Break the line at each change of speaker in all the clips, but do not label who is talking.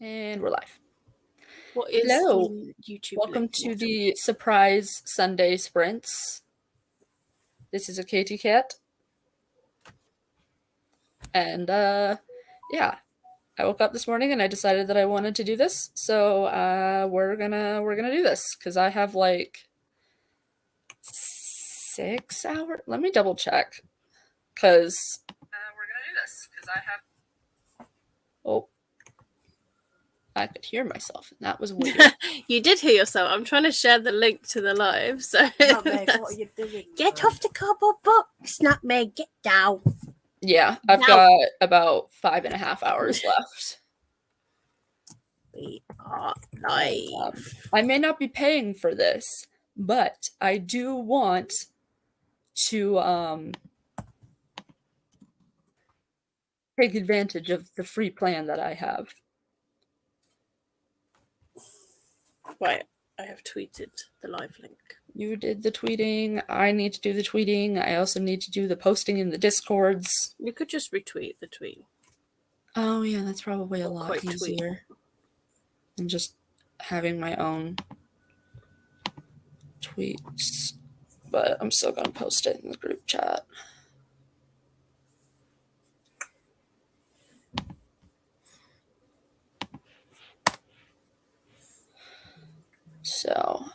And we're live.
What is
Hello.
the YouTube
Welcome
link?
to the surprise Sunday sprints. This is a Katie cat. And yeah. I woke up this morning and I decided that I wanted to do this. So we're gonna do this because I have like 6 hours. Let me double check. Cause we're gonna do this because I have I could hear myself, and that was weird.
You did hear yourself. I'm trying to share the link to the live. So
Nutmeg, what are you doing?
Get off the cardboard box, Nutmeg. Get down.
Yeah, I've got about 5.5 hours left.
We are live.
I may not be paying for this, but I do want to take advantage of the free plan that I have.
Right, I have tweeted the live link.
You did the tweeting. I need to do the tweeting. I also need to do the posting in the Discords.
You could just retweet the tweet.
Oh yeah, that's probably a lot easier than just having my own tweets. But I'm still gonna post it in the group chat. So,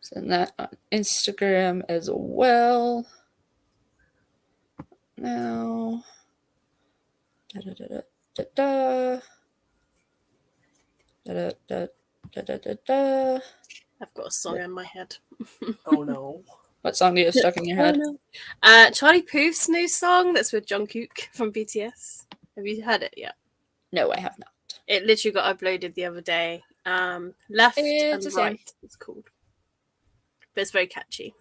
send that on Instagram as well. Now,
I've got a song in my head.
Oh no.
What song do you have stuck in your head?
Oh, no. Charlie Puth's new song that's with Jungkook from BTS. Have you heard it yet?
No, I have not.
It literally got uploaded the other day. Left
It's
and Right, it's called. But it's very catchy.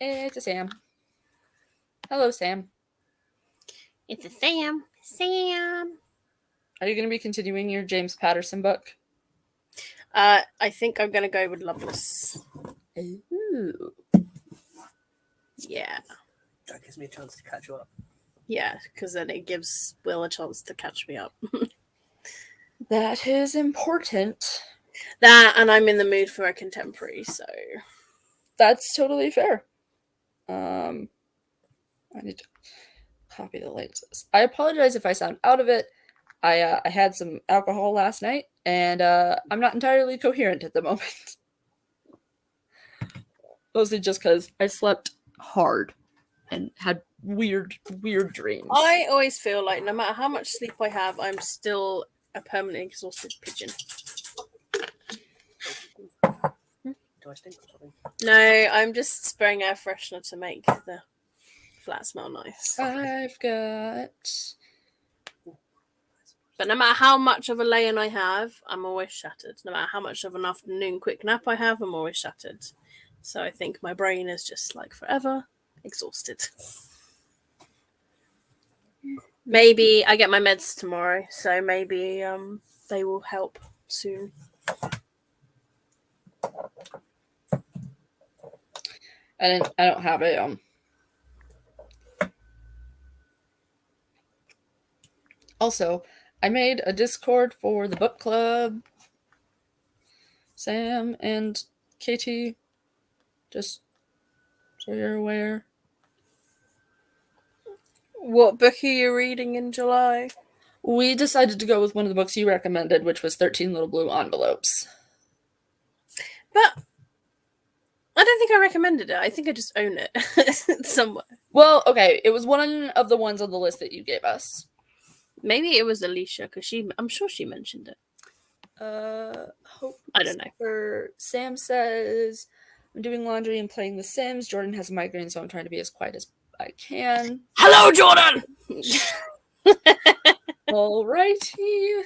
It's a Sam. Hello, Sam.
It's a Sam. Sam.
Are you going to be continuing your James Patterson book?
I think I'm going to go with Loveless.
Ooh.
Yeah.
That gives me a chance to catch you up.
Yeah, because then it gives Will a chance to catch me up.
That is important.
That, and I'm in the mood for a contemporary, so...
That's totally fair. I need to copy the links. I apologize if I sound out of it. I had some alcohol last night, and I'm not entirely coherent at the moment. Mostly just because I slept hard and had weird dreams.
I always feel like no matter how much sleep I have, I'm still a permanently exhausted pigeon.
Do I stink or something?
No, I'm just spraying air freshener to make the flat smell nice.
I've got...
But no matter how much of a lay-in I have, I'm always shattered. No matter how much of an afternoon quick nap I have, I'm always shattered. So I think my brain is just like forever exhausted. Maybe I get my meds tomorrow, so maybe they will help soon.
I don't have it. Also, I made a Discord for the book club. Sam and Katie, just so you're aware.
What book are you reading in July?
We decided to go with one of the books you recommended, which was 13 Little Blue Envelopes.
But I don't think I recommended it. I think I just own it somewhere.
Well, okay, it was one of the ones on the list that you gave us.
Maybe it was Alicia, because I'm sure she mentioned it. I don't know.
Sam says, I'm doing laundry and playing The Sims. Jordan has a migraine, so I'm trying to be as quiet as I can.
Hello, Jordan!
Alrighty.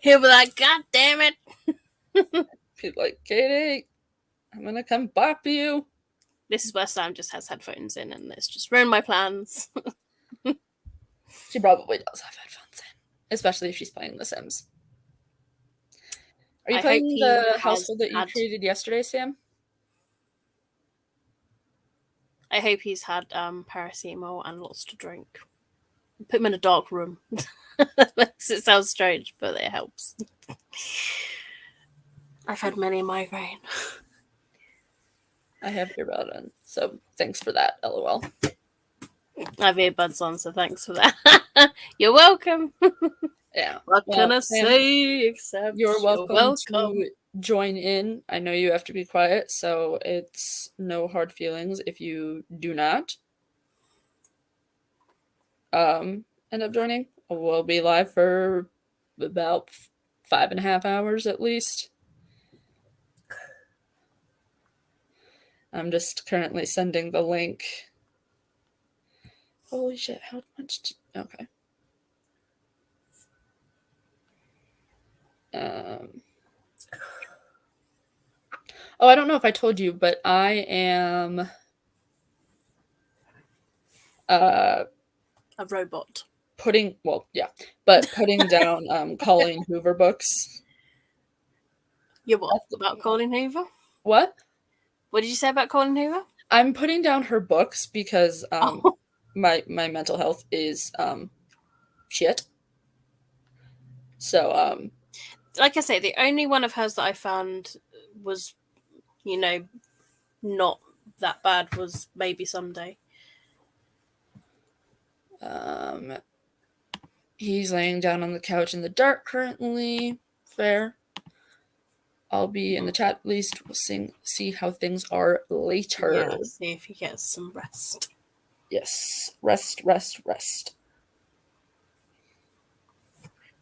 He'll be like, God damn it.
People like, Katie, I'm gonna come bop you.
This is where Sam just has headphones in and it's just ruined my plans.
She probably does have headphones in, especially if she's playing The Sims. Are you playing the household that you created yesterday, Sam?
I hope he's had paracetamol and lots to drink. Put him in a dark room. Makes it sound strange, but it helps. I've had many migraine.
I have earbud on, so thanks for that. LOL.
I have earbuds on, so thanks for that. You're welcome.
Yeah.
What can
Well,
I
Sam,
say except
You're welcome to join in. I know you have to be quiet, so it's no hard feelings if you do not end up joining. We'll be live for about 5.5 hours at least. I'm just currently sending the link. Holy shit, how much? Okay. Oh, I don't know if I told you, but I am
a robot.
putting down Colleen Hoover books.
You're what? About Colleen Hoover?
What?
What did you say about Colleen Hoover?
I'm putting down her books because my mental health is shit. So
like I say, the only one of hers that I found was, not that bad was Maybe Someday.
He's laying down on the couch in the dark currently. Fair. I'll be in the chat at least. We'll see how things are later.
Yeah, see if he gets some rest.
Yes. Rest.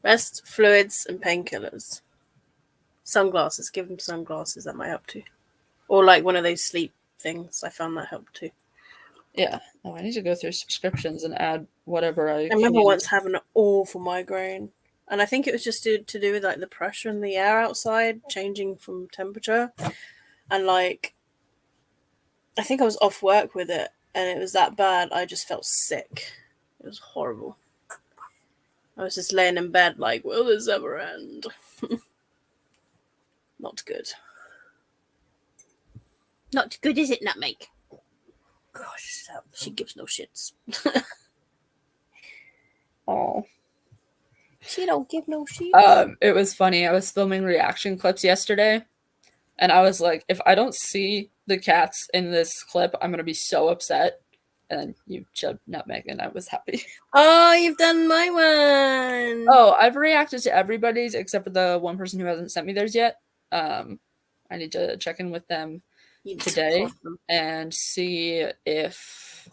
Rest, fluids, and painkillers. Sunglasses. Give him sunglasses. That might help too. Or like one of those sleep things. I found that helped too.
Yeah. Oh, I need to go through subscriptions and add whatever I
remember once having an awful migraine. And I think it was just to do with like the pressure in the air outside changing from temperature. And like, I think I was off work with it and it was that bad. I just felt sick. It was horrible. I was just laying in bed like, will this ever end? Not good. Not good, is it, Nutmeg?
Gosh,
she gives no shits.
Oh.
She don't give no shits.
It was funny. I was filming reaction clips yesterday, and I was like, if I don't see the cats in this clip, I'm gonna be so upset. And then you showed Nutmeg, and I was happy.
Oh, you've done my one.
Oh, I've reacted to everybody's except for the one person who hasn't sent me theirs yet. I need to check in with them today and see if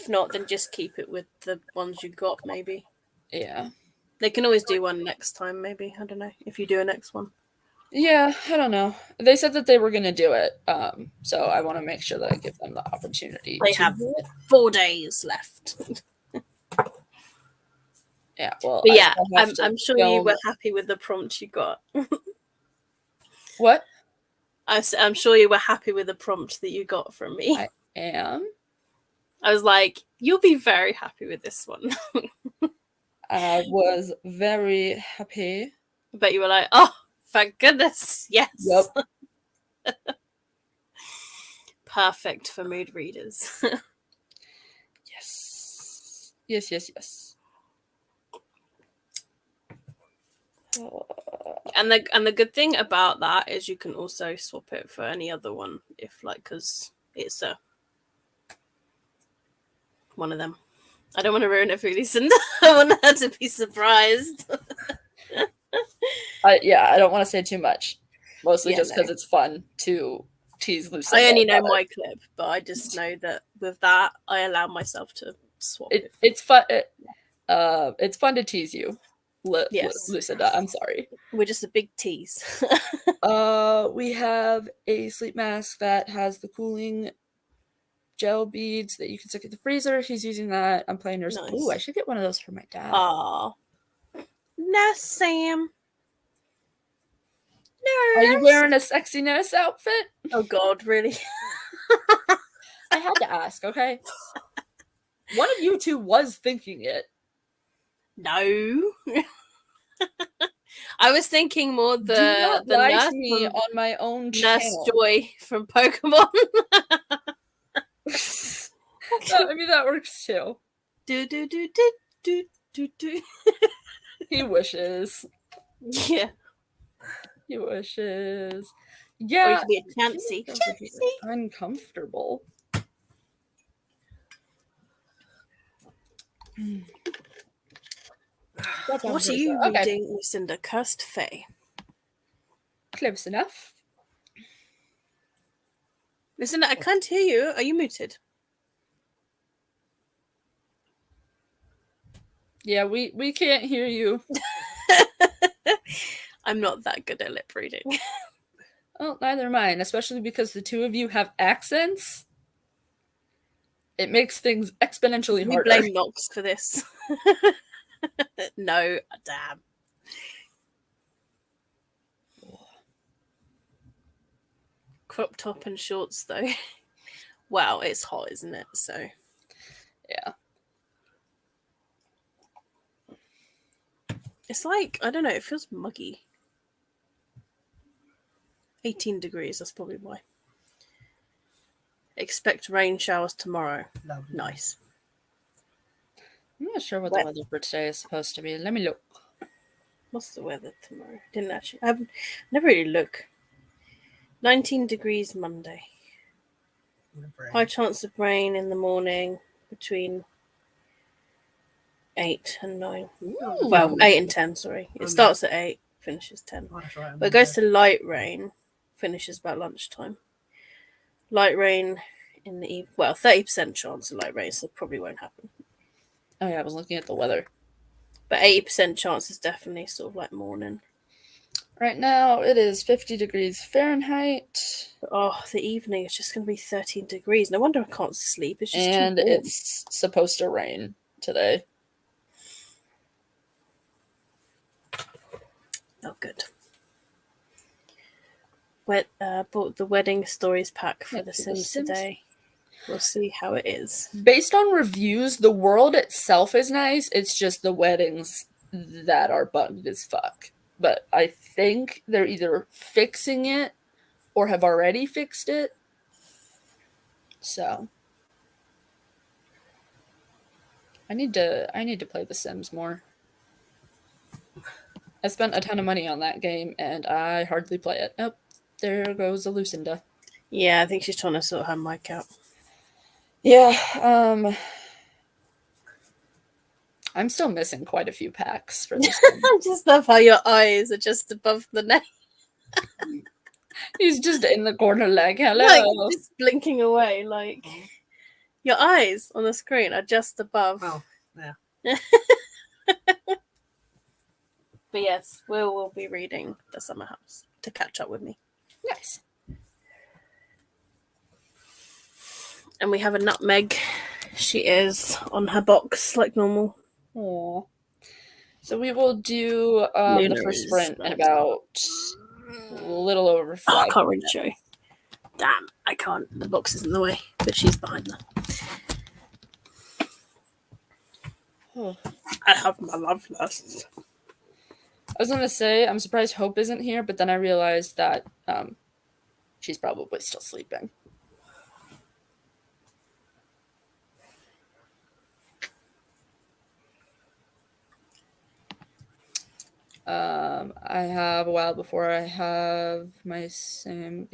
not, then just keep it with the ones you got, maybe.
Yeah.
They can always do one next time, maybe. I don't know. If you do a next one.
Yeah, I don't know. They said that they were going to do it. So I want to make sure that I give them the opportunity.
They have 4 days left.
Yeah, well.
But yeah, I'm sure you were happy with the prompt you got.
What?
I'm sure you were happy with the prompt that you got from me.
I am.
I was like, you'll be very happy with this one.
I was very happy.
But you were like, oh, thank goodness. Yes.
Yep.
Perfect for mood readers.
Yes. Yes.
And the good thing about that is you can also swap it for any other one if because it's one of them. I don't want to ruin it for Lucinda. I want her to be surprised.
I don't want to say too much. Mostly just because it's fun to tease Lucinda.
I only know my clip, but I just know that with that, I allow myself to swap it.
It's fun. It's fun to tease you,
yes.
Lucinda. I'm sorry.
We're just a big tease.
We have a sleep mask that has the cooling gel beads that you can stick in the freezer. He's using that. I'm playing yours. Nice. Ooh, I should get one of those for my dad.
Aw. Nurse Sam. Nurse.
Are you wearing a sexy nurse outfit?
Oh God, really?
I had to ask, okay? One of you two was thinking it.
No. I was thinking more
Do not
the
lie
nurse
to me
from
on my own
Nurse
channel.
Joy from Pokemon.
I mean, that works too.
do do do do do do do.
He wishes.
Yeah.
He wishes.
Or you
Yeah.
could be a
I feel
Chansey.
like those would be uncomfortable. That's
What are you
okay.
reading, Lucinda? Cursed Fae.
Close enough.
Lucinda, I can't hear you. Are you muted?
Yeah, we can't hear you.
I'm not that good at lip reading.
Well, neither am I, and especially because the two of you have accents. It makes things exponentially
We
harder.
blame Nox for this. No, damn. Crop top and shorts, though. Wow, it's hot, isn't it? So,
Yeah.
it's like, I don't know, it feels muggy. 18 degrees, that's probably why. Expect rain showers tomorrow.
Lovely.
Nice.
I'm not sure what
Wet.
the weather for today is supposed to be. Let me look.
What's the weather tomorrow? Didn't actually. I haven't never really look. 19 degrees Monday. High chance of rain in the morning between 8 and 9.
Ooh.
Well, 8 and 10, sorry. It starts at 8, finishes 10.
Oh, that's right.
But it goes to light rain, finishes about lunchtime. Light rain in the evening. Well, 30% chance of light rain, so it probably won't happen.
Oh yeah, I was looking at the weather.
But 80% chance is definitely sort of like morning.
Right now it is 50 degrees Fahrenheit.
But, oh, the evening is just going to be 13 degrees. No wonder I can't sleep. It's just
And
too warm.
it's supposed to rain today.
Oh, good. Bought the wedding stories pack for
Yeah,
The
for The
Sims
Sims.
today. We'll see how it is.
Based on reviews, the world itself is nice. It's just the weddings that are bugged as fuck. But I think they're either fixing it or have already fixed it. So I need to play The Sims more. I spent a ton of money on that game and I hardly play it. Oh, there goes a Lucinda.
Yeah, I think she's trying to sort her mic out.
Yeah, I'm still missing quite a few packs for this one.
I just love how your eyes are just above the neck.
He's just in the corner like, hello.
Like, just blinking away. Like, your eyes on the screen are just above.
Well, yeah.
But yes, we'll be reading The Summer House to catch up with me.
Nice.
And we have a Nutmeg. She is on her box like normal.
Aww. So we will do the
Luna
first
is
sprint in
back.
about a little over 5
Oh, I can't really
minutes.
show you. Damn, I can't. The box is in the way, but she's behind them.
Oh.
I have my love lists.
I was gonna say I'm surprised Hope isn't here, but then I realized that she's probably still sleeping. I have a while before I have my sim.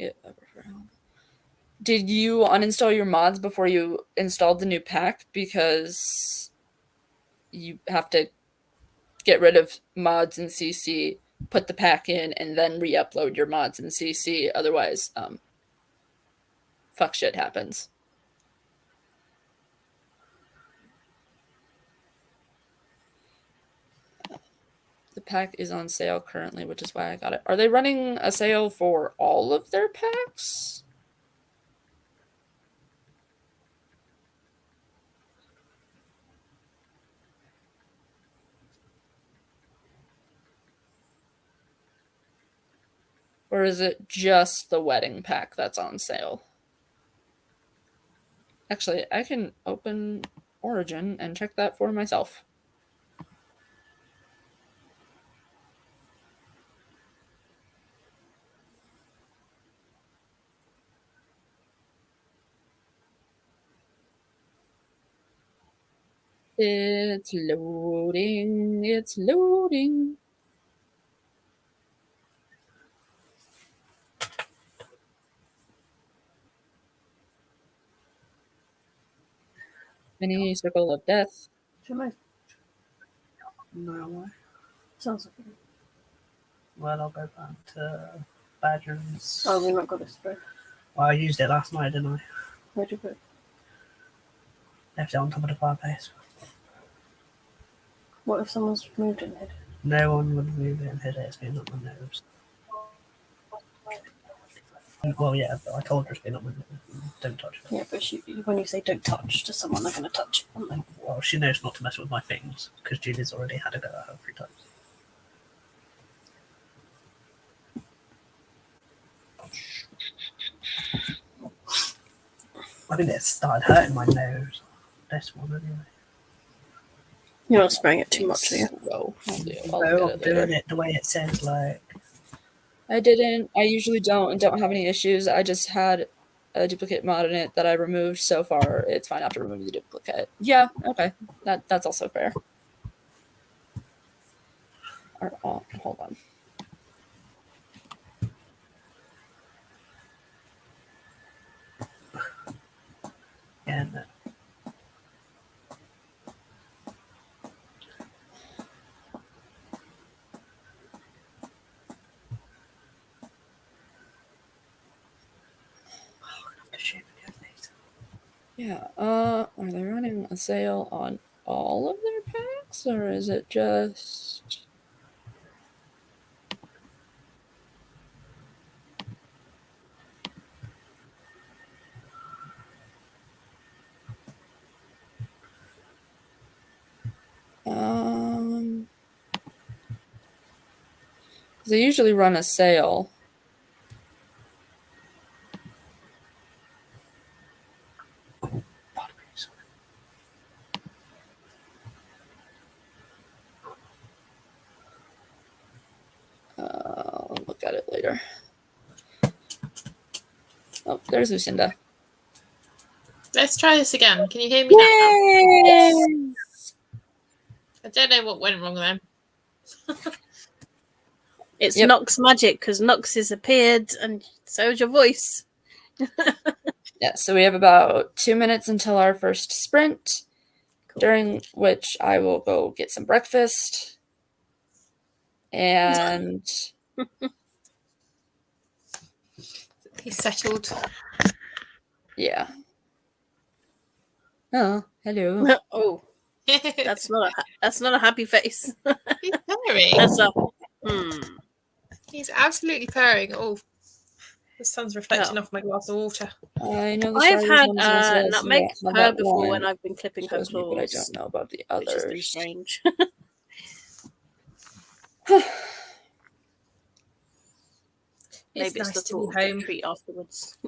Did you uninstall your mods before you installed the new pack? Because you have to get rid of mods in CC, put the pack in, and then re-upload your mods in CC. Otherwise, fuck shit happens. The pack is on sale currently, which is why I got it. Are they running a sale for all of their packs? Or is it just the wedding pack that's on sale? Actually, I can open Origin and check that for myself. It's loading. It's loading. Mini circle of death.
Should I?
No way.
Sounds like it.
Well, I'll go back to Badger's.
Oh, we've not got a spray.
Well, I used it last night, didn't I?
Where'd you put it?
Left it on top of the fireplace.
What if someone's moved it and hid it?
No one would move it and hit it. It's been up my nose. Well, yeah, but I told her it's been up my nose. Don't touch it.
Yeah, but when you say don't touch to someone, they're going to touch it, aren't they?
Well, she knows not to mess with my things because Julie's already had a go at her 3 times. I think it started hurting my nose. This one, anyway.
You're not spraying it too much, are you?
So, I'll do it.
No,
I'll
I'm
get it later.
doing it the way it says, like.
I didn't. I usually don't and don't have any issues. I just had a duplicate mod in it that I removed. So far, it's fine after removing the duplicate. Yeah, okay. That's also fair. Oh, hold on.
And
Yeah. Are they running a sale on all of their packs, or is it just? They usually run a sale. I'll look at it later. Oh, there's Lucinda.
Let's try this again. Can you hear me now?
Yes.
I don't know what went wrong then.
It's
Yep.
Nox magic because Nox has appeared and so is your voice.
Yeah, so we have about 2 minutes until our first sprint, during which I will go get some breakfast. And
He's settled.
yeah. Oh, hello.
Oh, that's not a happy face.
He's purring.
That's a
He's absolutely purring. Oh, the sun's reflecting off my glass of water.
I know the
I've
Star Wars
had
one is also that
nutmeg
some
purr
that
before
one
when I've been clipping her
shows me, but I
claws,
don't know about the
which has been
others.
strange.
It's
Maybe it's
nice
the
to
thought
be
of the
home.
treat afterwards.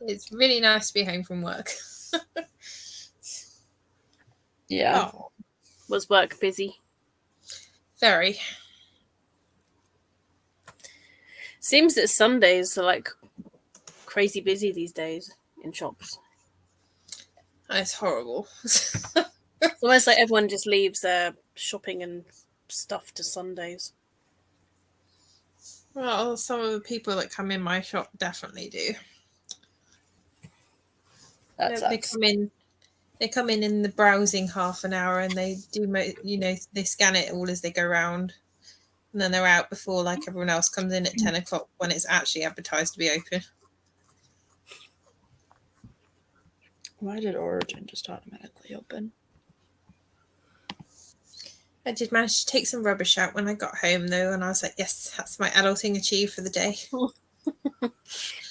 It's really nice to be home from work.
Yeah.
Oh,
Was work busy?
very.
Seems that Sundays are like crazy busy these days in shops.
It's horrible.
It's almost like everyone just leaves their shopping and stuff to Sundays.
Well, some of the people that come in my shop definitely do.
That
They
sucks.
come in. They come in the browsing half an hour, and they do. They scan it all as they go round, and then they're out before like everyone else comes in at 10 o'clock when it's actually advertised to be open.
Why did Origin just automatically open?
I did manage to take some rubbish out when I got home, though, and I was like, yes, that's my adulting achieved for the day.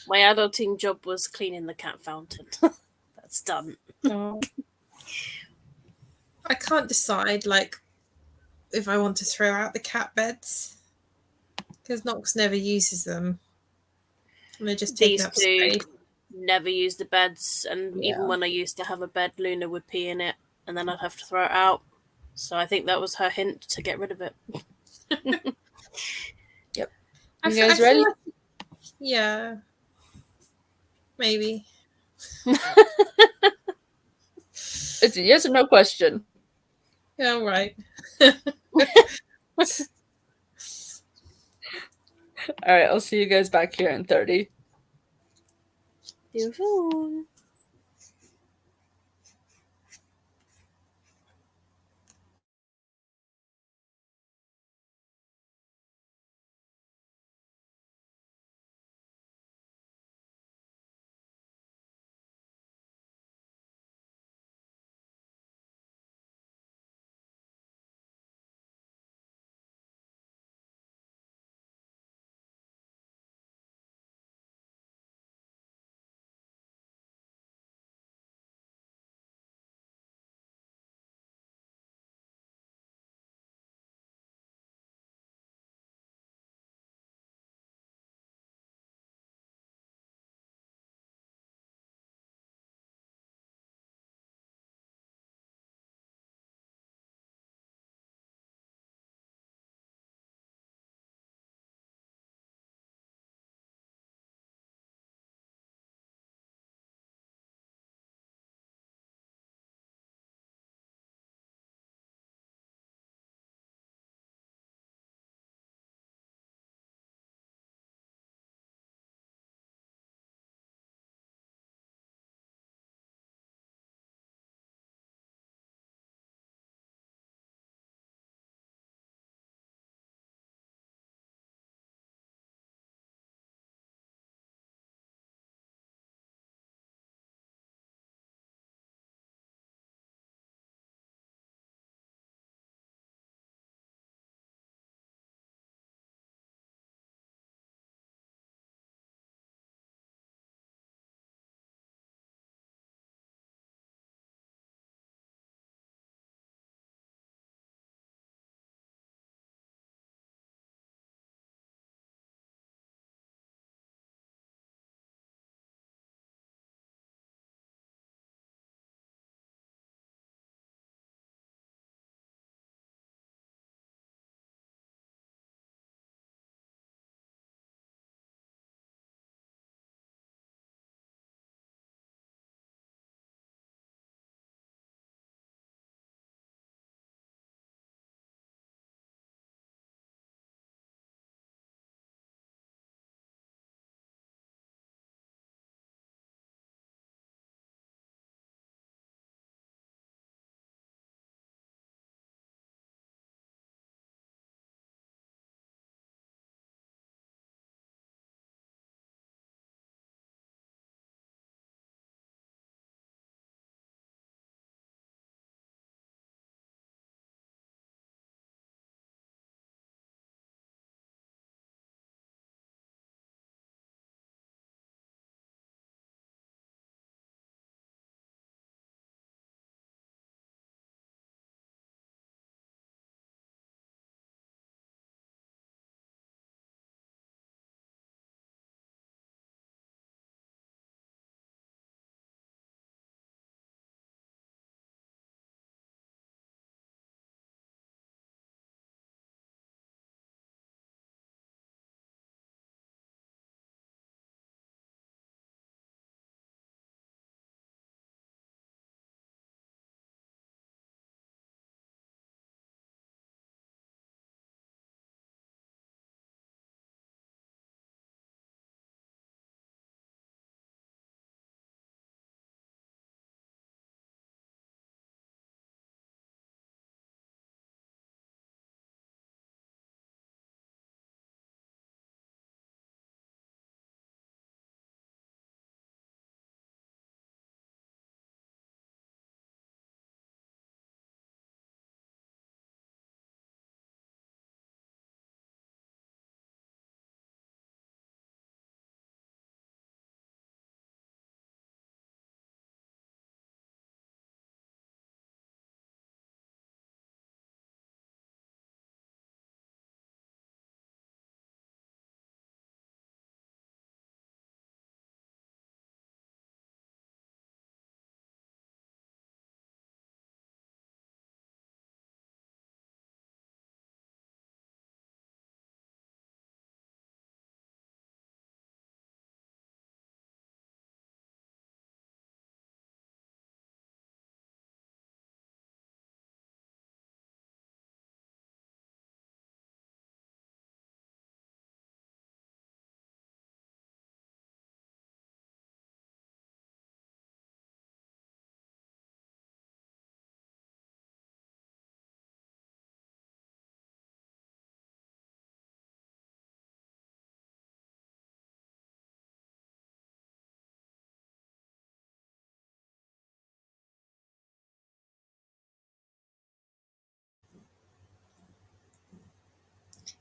My adulting job was cleaning the cat fountain. That's done.
I can't decide, like, if I want to throw out the cat beds, because Nox never uses them. And they're just taking
These
up
two
space.
never use the beds, and
Yeah.
even when I used to have a bed, Luna would pee in it, and then I'd have to throw it out. So I think that was her hint to get rid of it.
You guys ready?
Yeah. Maybe.
It's a yes or no question.
Yeah, all right.
All right, I'll see you guys back here in 30.
Beautiful.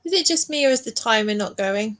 Is it just me or is the timer not going?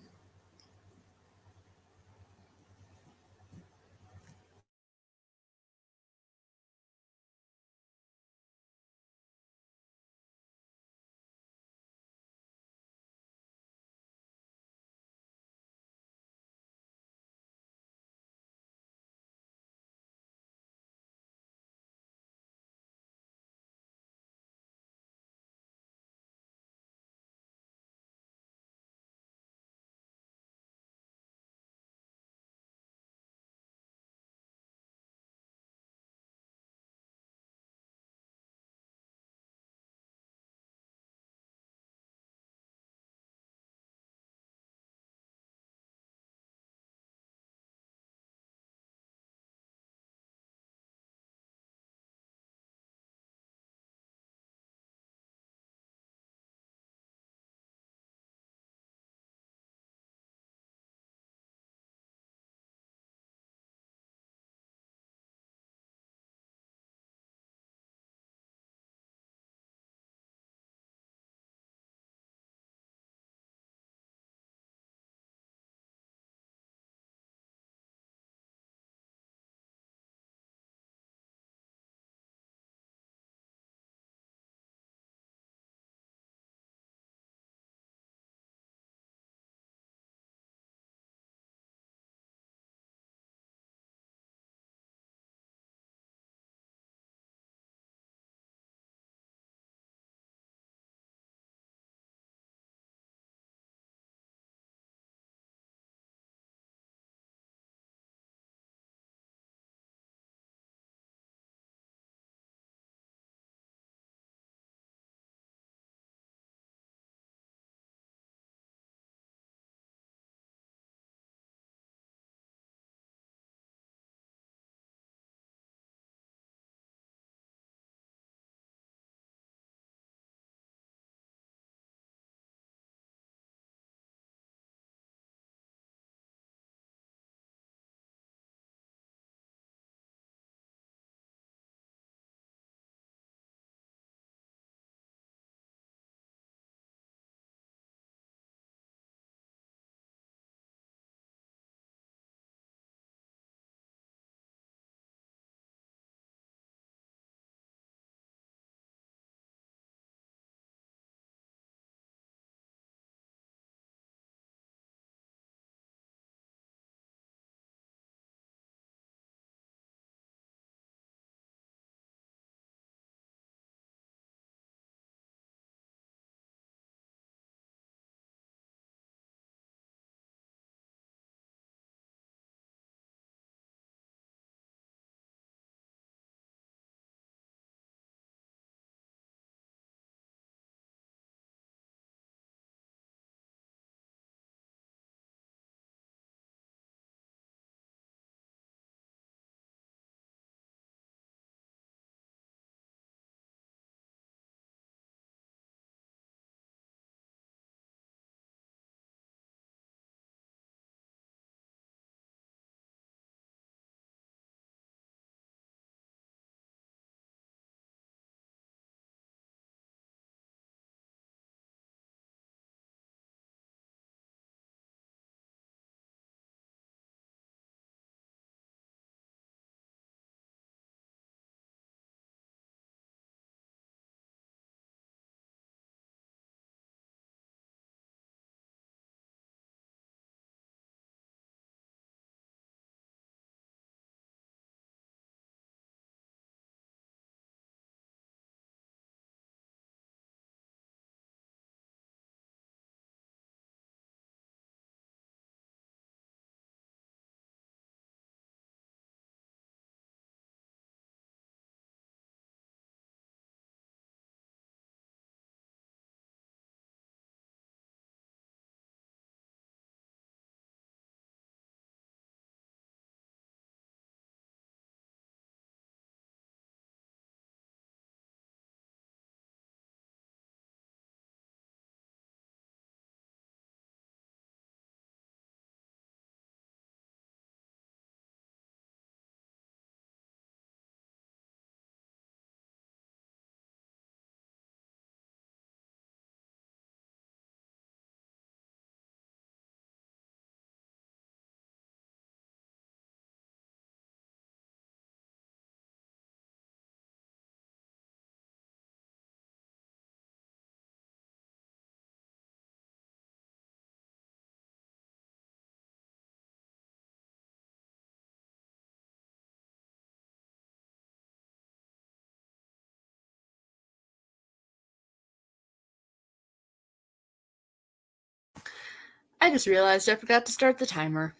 I just realized I forgot to start the timer.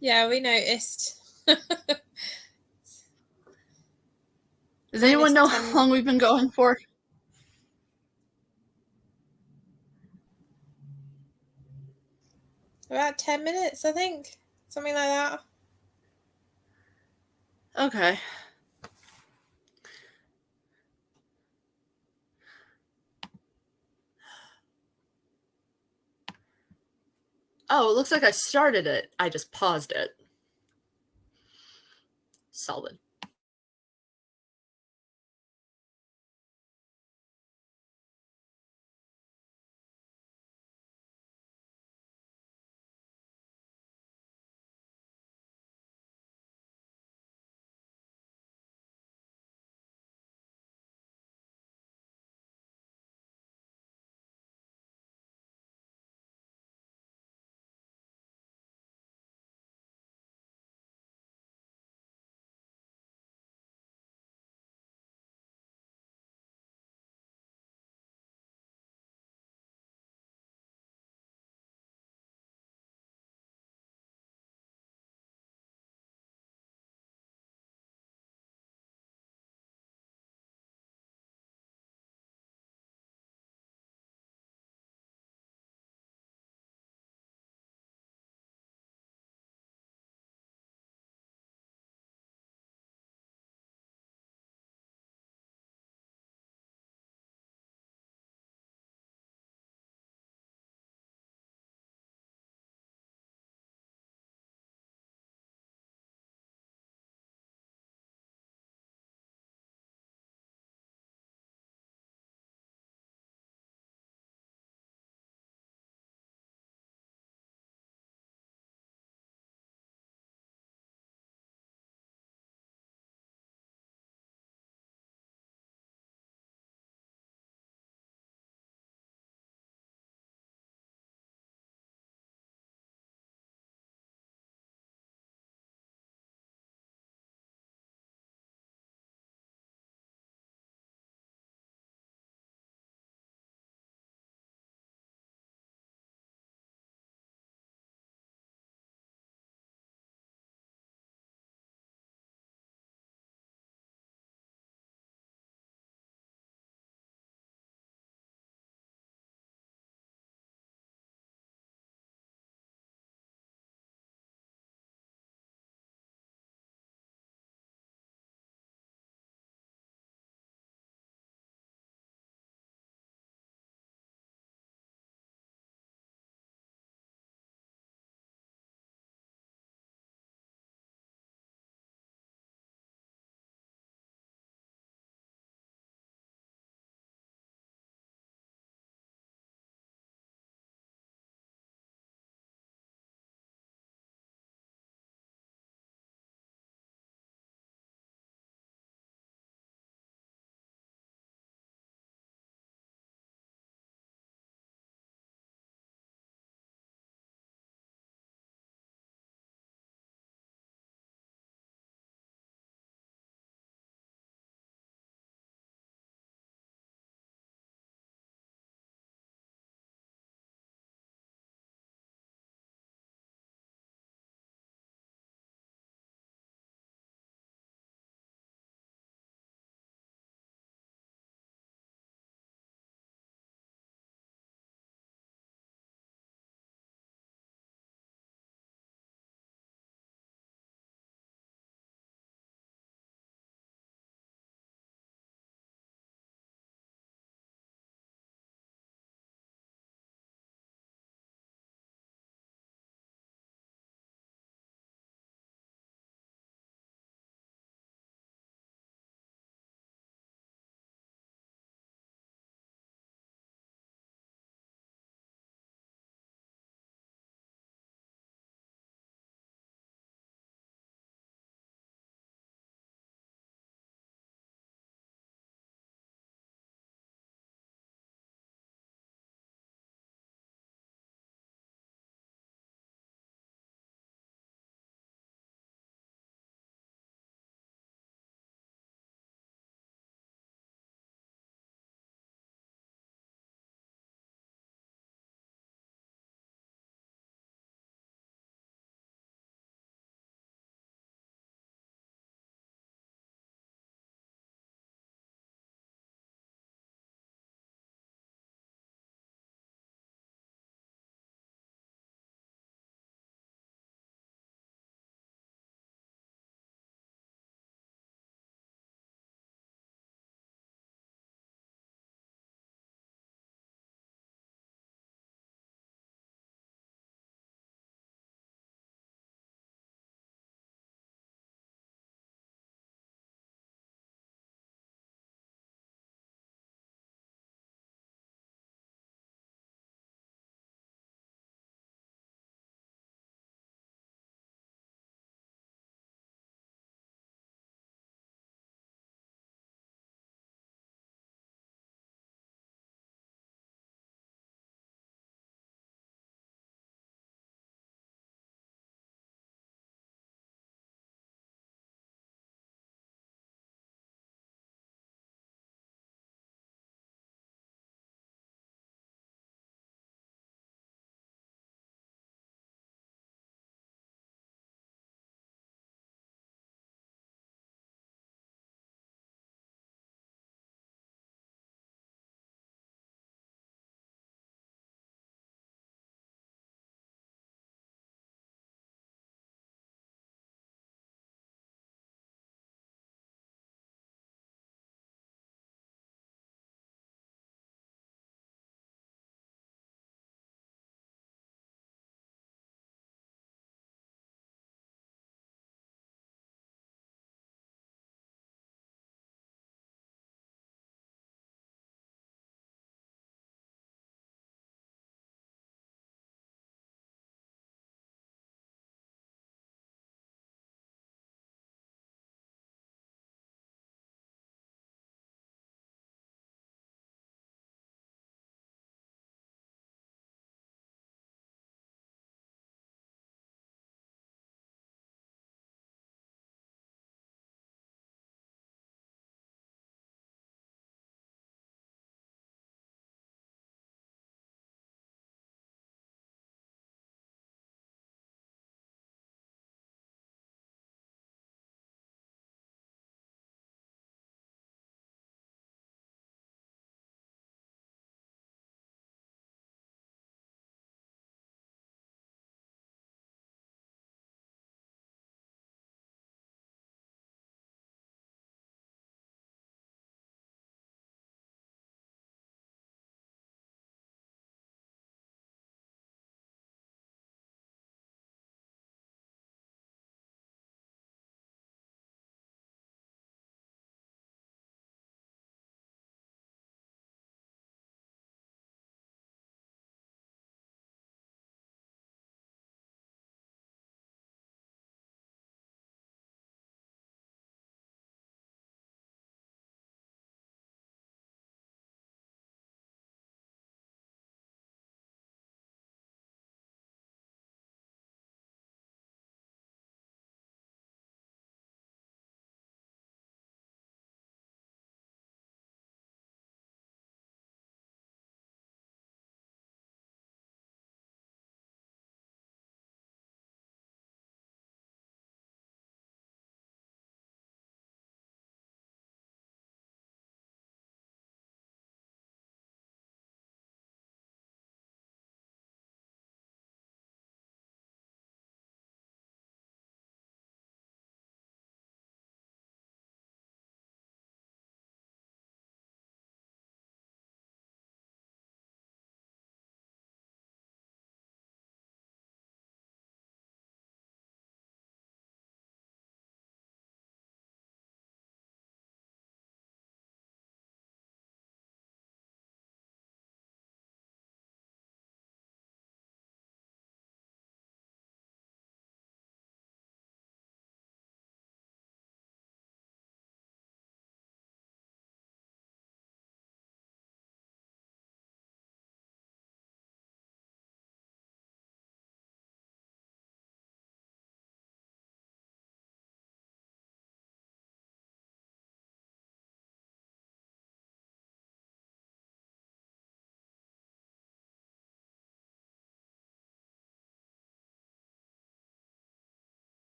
Yeah, we noticed.
Does anyone know how
10
long we've been going for?
About 10 minutes, I think. Something like that.
Okay. Oh, it looks like I started it. I just paused it. Solid.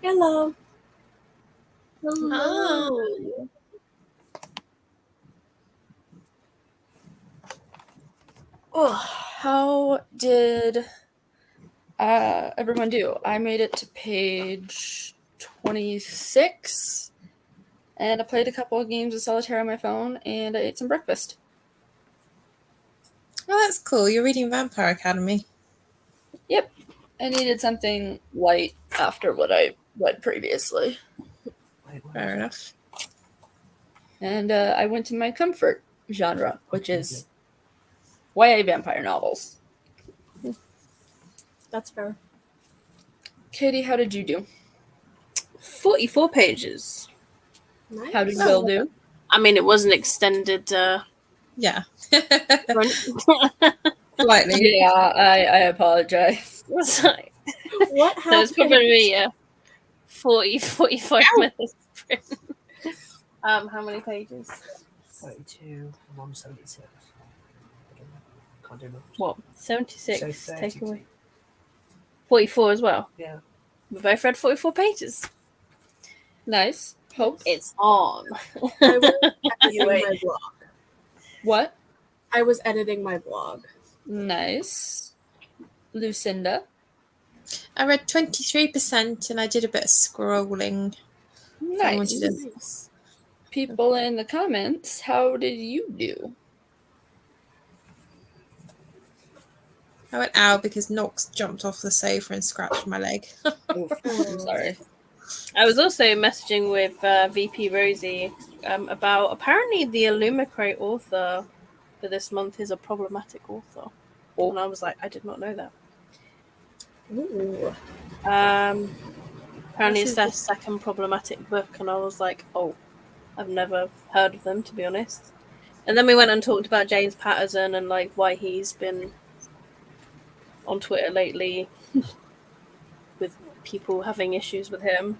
Hello.
Oh.
Oh, how did everyone do? I made it to page 26, and I played a couple of games of solitaire on my phone, and I ate some breakfast.
Oh, that's cool. You're reading Vampire Academy.
Yep, I needed something light after what I read previously,
Wait, where
Fair
is it?
enough.
and I went to my comfort genre, which is YA vampire novels.
That's fair.
Katie, how did you do?
44 pages.
Nice.
How did
Oh.
Will do?
I mean, it was an extended
Yeah.
run.
Slightly.
Yeah, I apologize.
Was like,
What
that
happened?
was probably 45 minutes. How many pages?
32 and 176. I don't know. Can't do much.
What? 76.
So
Take
32.
away 44 as well.
Yeah.
We both read 44 pages.
Nice. Hope.
It's on.
I was editing
Wait.
my blog.
What?
I was editing my blog.
Nice. Lucinda.
I read 23% and I did a bit of scrolling. Someone
Nice.
did it.
Nice.
People in the comments, how did you do?
I went out because Nox jumped off the sofa and scratched my leg.
Oof, I'm sorry.
I was also messaging with VP Rosie about apparently the Illumicrate author for this month is a problematic author.
Oh.
And I was like, I did not know that.
Ooh.
Apparently it's
This
their
is-
second problematic book, and I was like, oh, I've never heard of them, to be honest. And then we went and talked about James Patterson and like why he's been on Twitter lately with people having issues with him.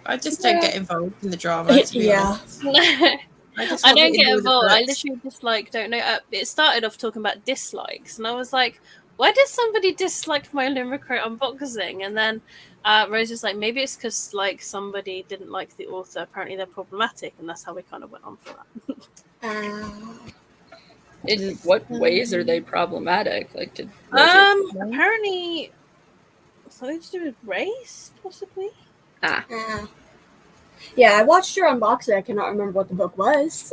I just don't get involved in the drama, to be
Yeah.
honest.
I
just
don't
want to
get
enjoy the
involved. I
books.
literally just like don't know. It started off talking about dislikes, and I was like, "Why did somebody dislike my Lumicrate unboxing?" And then Rose was like, "Maybe it's because like somebody didn't like the author. Apparently they're problematic," and that's how we kind of went on for that.
In what ways are they problematic? Like, did was it explain?
Apparently something to do with race, possibly.
Yeah, I watched your unboxing. I cannot remember what the book was.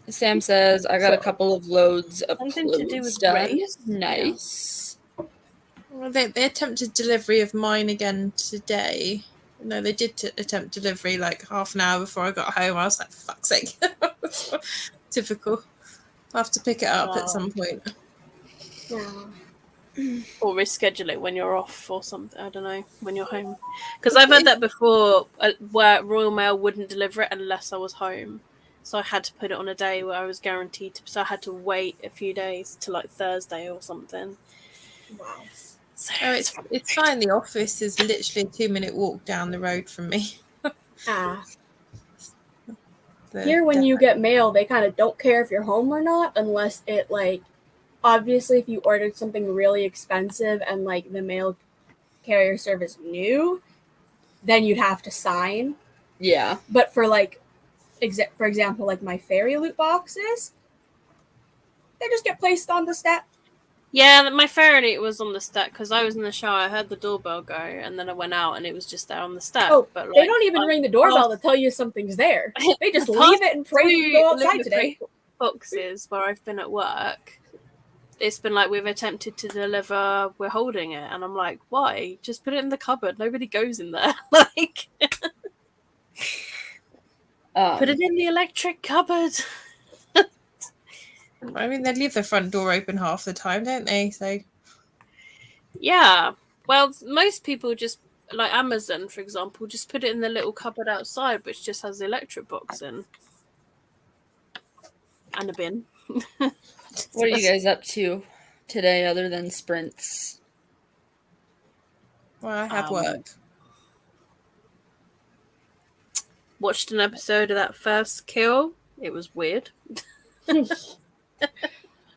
Sam says, I got a couple of loads of
Something to do
clothes
with
done.
race?
Nice.
Well, they attempted delivery of mine again today. No, they did attempt delivery like half an hour before I got home. I was like, for fuck's sake. Typical. I'll have to pick it up at some point.
Yeah.
Or reschedule it when you're off or something. I don't know, when you're home. Because I've had that before where Royal Mail wouldn't deliver it unless I was home. So I had to put it on a day where I was guaranteed to. So I had to wait a few days to like Thursday or something.
Wow.
So
Oh, it's fine. The office is literally a 2-minute walk down the road from me.
Here, when you get mail, they kind of don't care if you're home or not, unless it like, obviously, if you ordered something really expensive and like the mail carrier service knew, then you'd have to sign.
Yeah.
But for like, for example, like my fairy loot boxes, they just get placed on the step.
yeah, my Faraday was on the step because I was in the shower. I heard the doorbell go, and then I went out, and it was just there on the step.
Oh,
but
they don't even ring the doorbell to tell you something's there. They just leave it and pray you go outside today.
Boxes where I've been at work, it's been like we've attempted to deliver, we're holding it, and I'm like, why? Just put it in the cupboard. Nobody goes in there. Like, put it in the electric cupboard.
I mean, they leave the front door open half the time, don't they? So
Yeah. Well, most people just, like Amazon, for example, just put it in the little cupboard outside, which just has the electric box in. And a bin.
What are you guys up to today other than sprints?
well, I have work.
Watched an episode of that first kill. It was weird.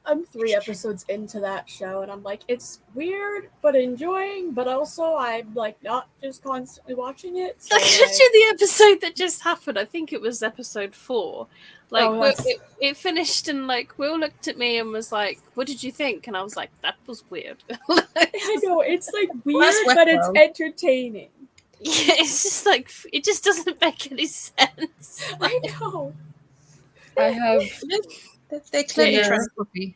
I'm 3 episodes into that show, and I'm like, it's weird, but enjoying, but also I'm like not just constantly watching it. So,
That's literally the episode that just happened. I think it was episode 4. Like,
Oh, that's-
it finished, and like Will looked at me and was like, "What did you think?" And I was like, "That was weird."
I know it's like weird,
That's
but it's
Westworld.
entertaining.
Yeah, it's just like it just doesn't make any sense.
I know.
I have
They're clearly
Dinner.
trying to copy.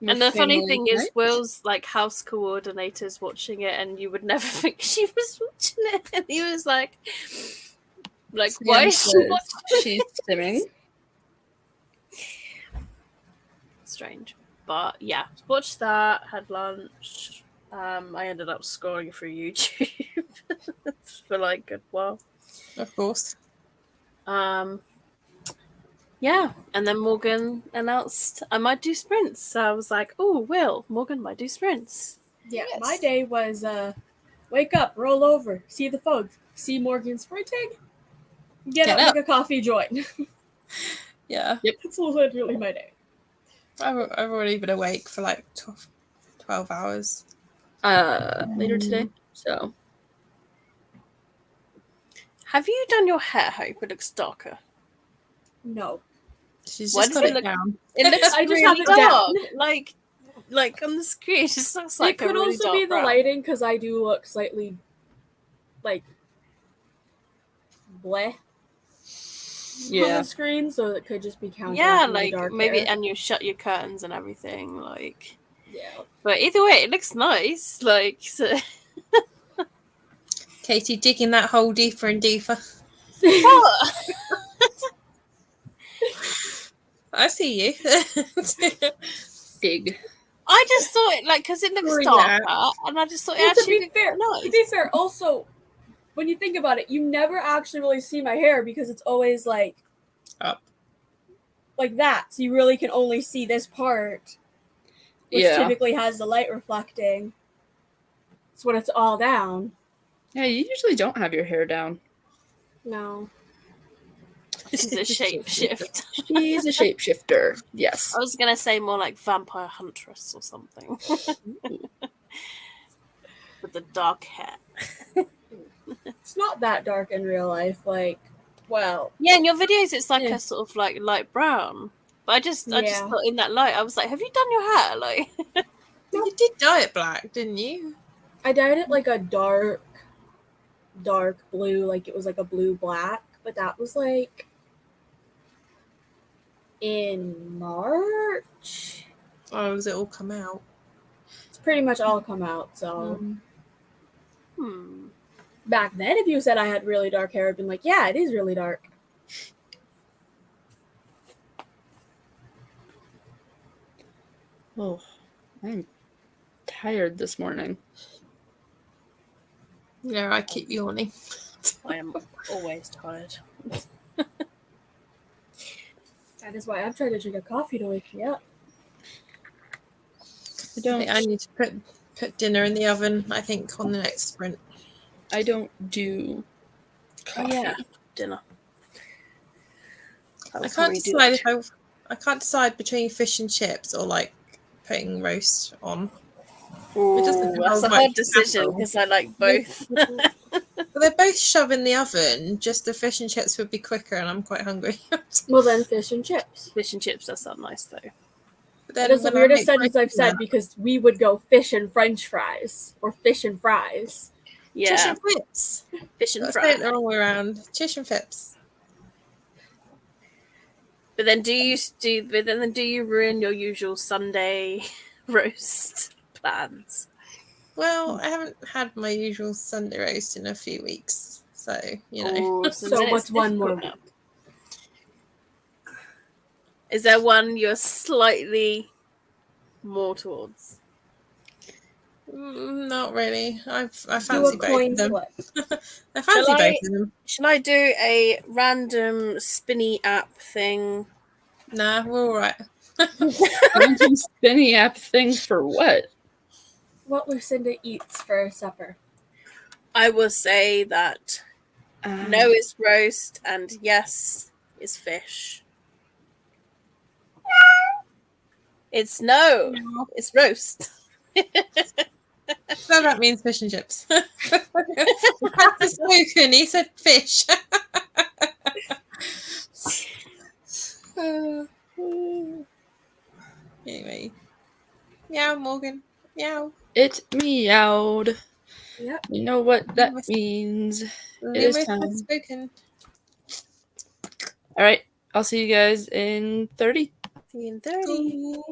my
And the funny
family
thing is,
night.
Will's like house coordinator's watching it, and you would never think she was watching it. And he was like,
The
why is she
answer is
watching?
she's simming.
Strange, but yeah, watched that. Had lunch. I ended up scrolling through YouTube for like a good while.
Of course.
Yeah, and then Morgan announced I might do sprints. So I was like, "Oh, Will, Morgan might do sprints."
Yeah,
Yes.
my day was wake up, roll over, see the phone, see Morgan sprinting, get up,
up.
make a coffee, join.
Yeah.
That's literally my day.
I've already been awake for like 12 hours.
Later today. So
Have you done your hair? Hope it looks darker.
No.
She's
Why
just
does
got
it
it
look-
down.
It looks
I just
really
have it
dark.
down.
Like on the screen, it just looks like
it could
a really
also
dark
be the
brown.
lighting because I do look slightly like bleh on
yeah.
the screen, so it could just be counted.
Yeah,
the
like
dark
maybe,
hair.
and you shut your curtains and everything. Like,
Yeah.
but either way, it looks nice. Like, so,
Katie digging that hole deeper and deeper. I see you.
Big.
I just thought it like because it looks
Screw
darker,
that.
and I just thought it
Well, to
actually
be
looked
fair,
nice.
to be fair, also when you think about it, you never actually really see my hair because it's always like
Up.
like that. So you really can only see this part, which
Yeah.
typically has the light reflecting. So when it's all down,
Yeah, you usually don't have your hair down.
no.
She's a shapeshift.
She's a shapeshifter. Yes.
I was gonna say more like vampire huntress or something with the dark hair.
It's not that dark in real life. Like, well,
Yeah, in your videos, it's like
Yeah.
a sort of like light brown. But I just
Yeah.
thought in that light, I was like, "Have you done your hair?" Like,
You did dye it black, didn't you?
I dyed it like a dark blue, like it was like a blue black, but that was like in March.
Oh, has it all come out?
It's pretty much all come out. So back then, if you said I had really dark hair, I'd been like, yeah, it is really dark.
Oh, I'm tired this morning.
Yeah, I keep yawning.
I am always tired.
That is why I'm trying to drink a coffee to wake me up.
I don't.
I need to put dinner in the oven, I think, on the next sprint.
I don't do coffee.
Dinner.
I can't decide between fish and chips or like putting roast on.
Ooh,
doesn't
that's
involve
a
much
hard decision
hassle.
because I like both.
But they're both shove in the oven. Just the fish and chips would be quicker, and I'm quite hungry.
Well, then fish and chips.
Fish and chips does sound nice though.
But
That
then
is the
when I
weirdest
make
sentence I've
roast
said
dinner-
because we would go fish and French fries or fish and fries.
Yeah,
Fish and fips.
fish and
Let's say it
fry.
the wrong way around. Fish and fips.
But then do you ruin your usual Sunday roast plans?
Well, I haven't had my usual Sunday roast in a few weeks, so you know.
Ooh,
So
then
what's
it's
one more
difficult now. Is there one you're slightly more towards?
Not really. I
Do
fancy
a
both
coin
of them.
flip.
I fancy
Shall I-
both of them.
Should I do a random spinny app thing?
Nah, we're all right.
Random spinny app thing for what?
What Lucinda eats for supper.
I will say that no is roast and yes is fish. It's no.
No.
It's roast.
So that means fish and chips. The cat has spoken. He said fish. Anyway. Meow, Morgan. Meow.
It meowed.
Yep.
You know what that
Lumos-
means. It is
Lumos
time.
has spoken.
All right. I'll see you guys in 30.
See you in 30.
Cool.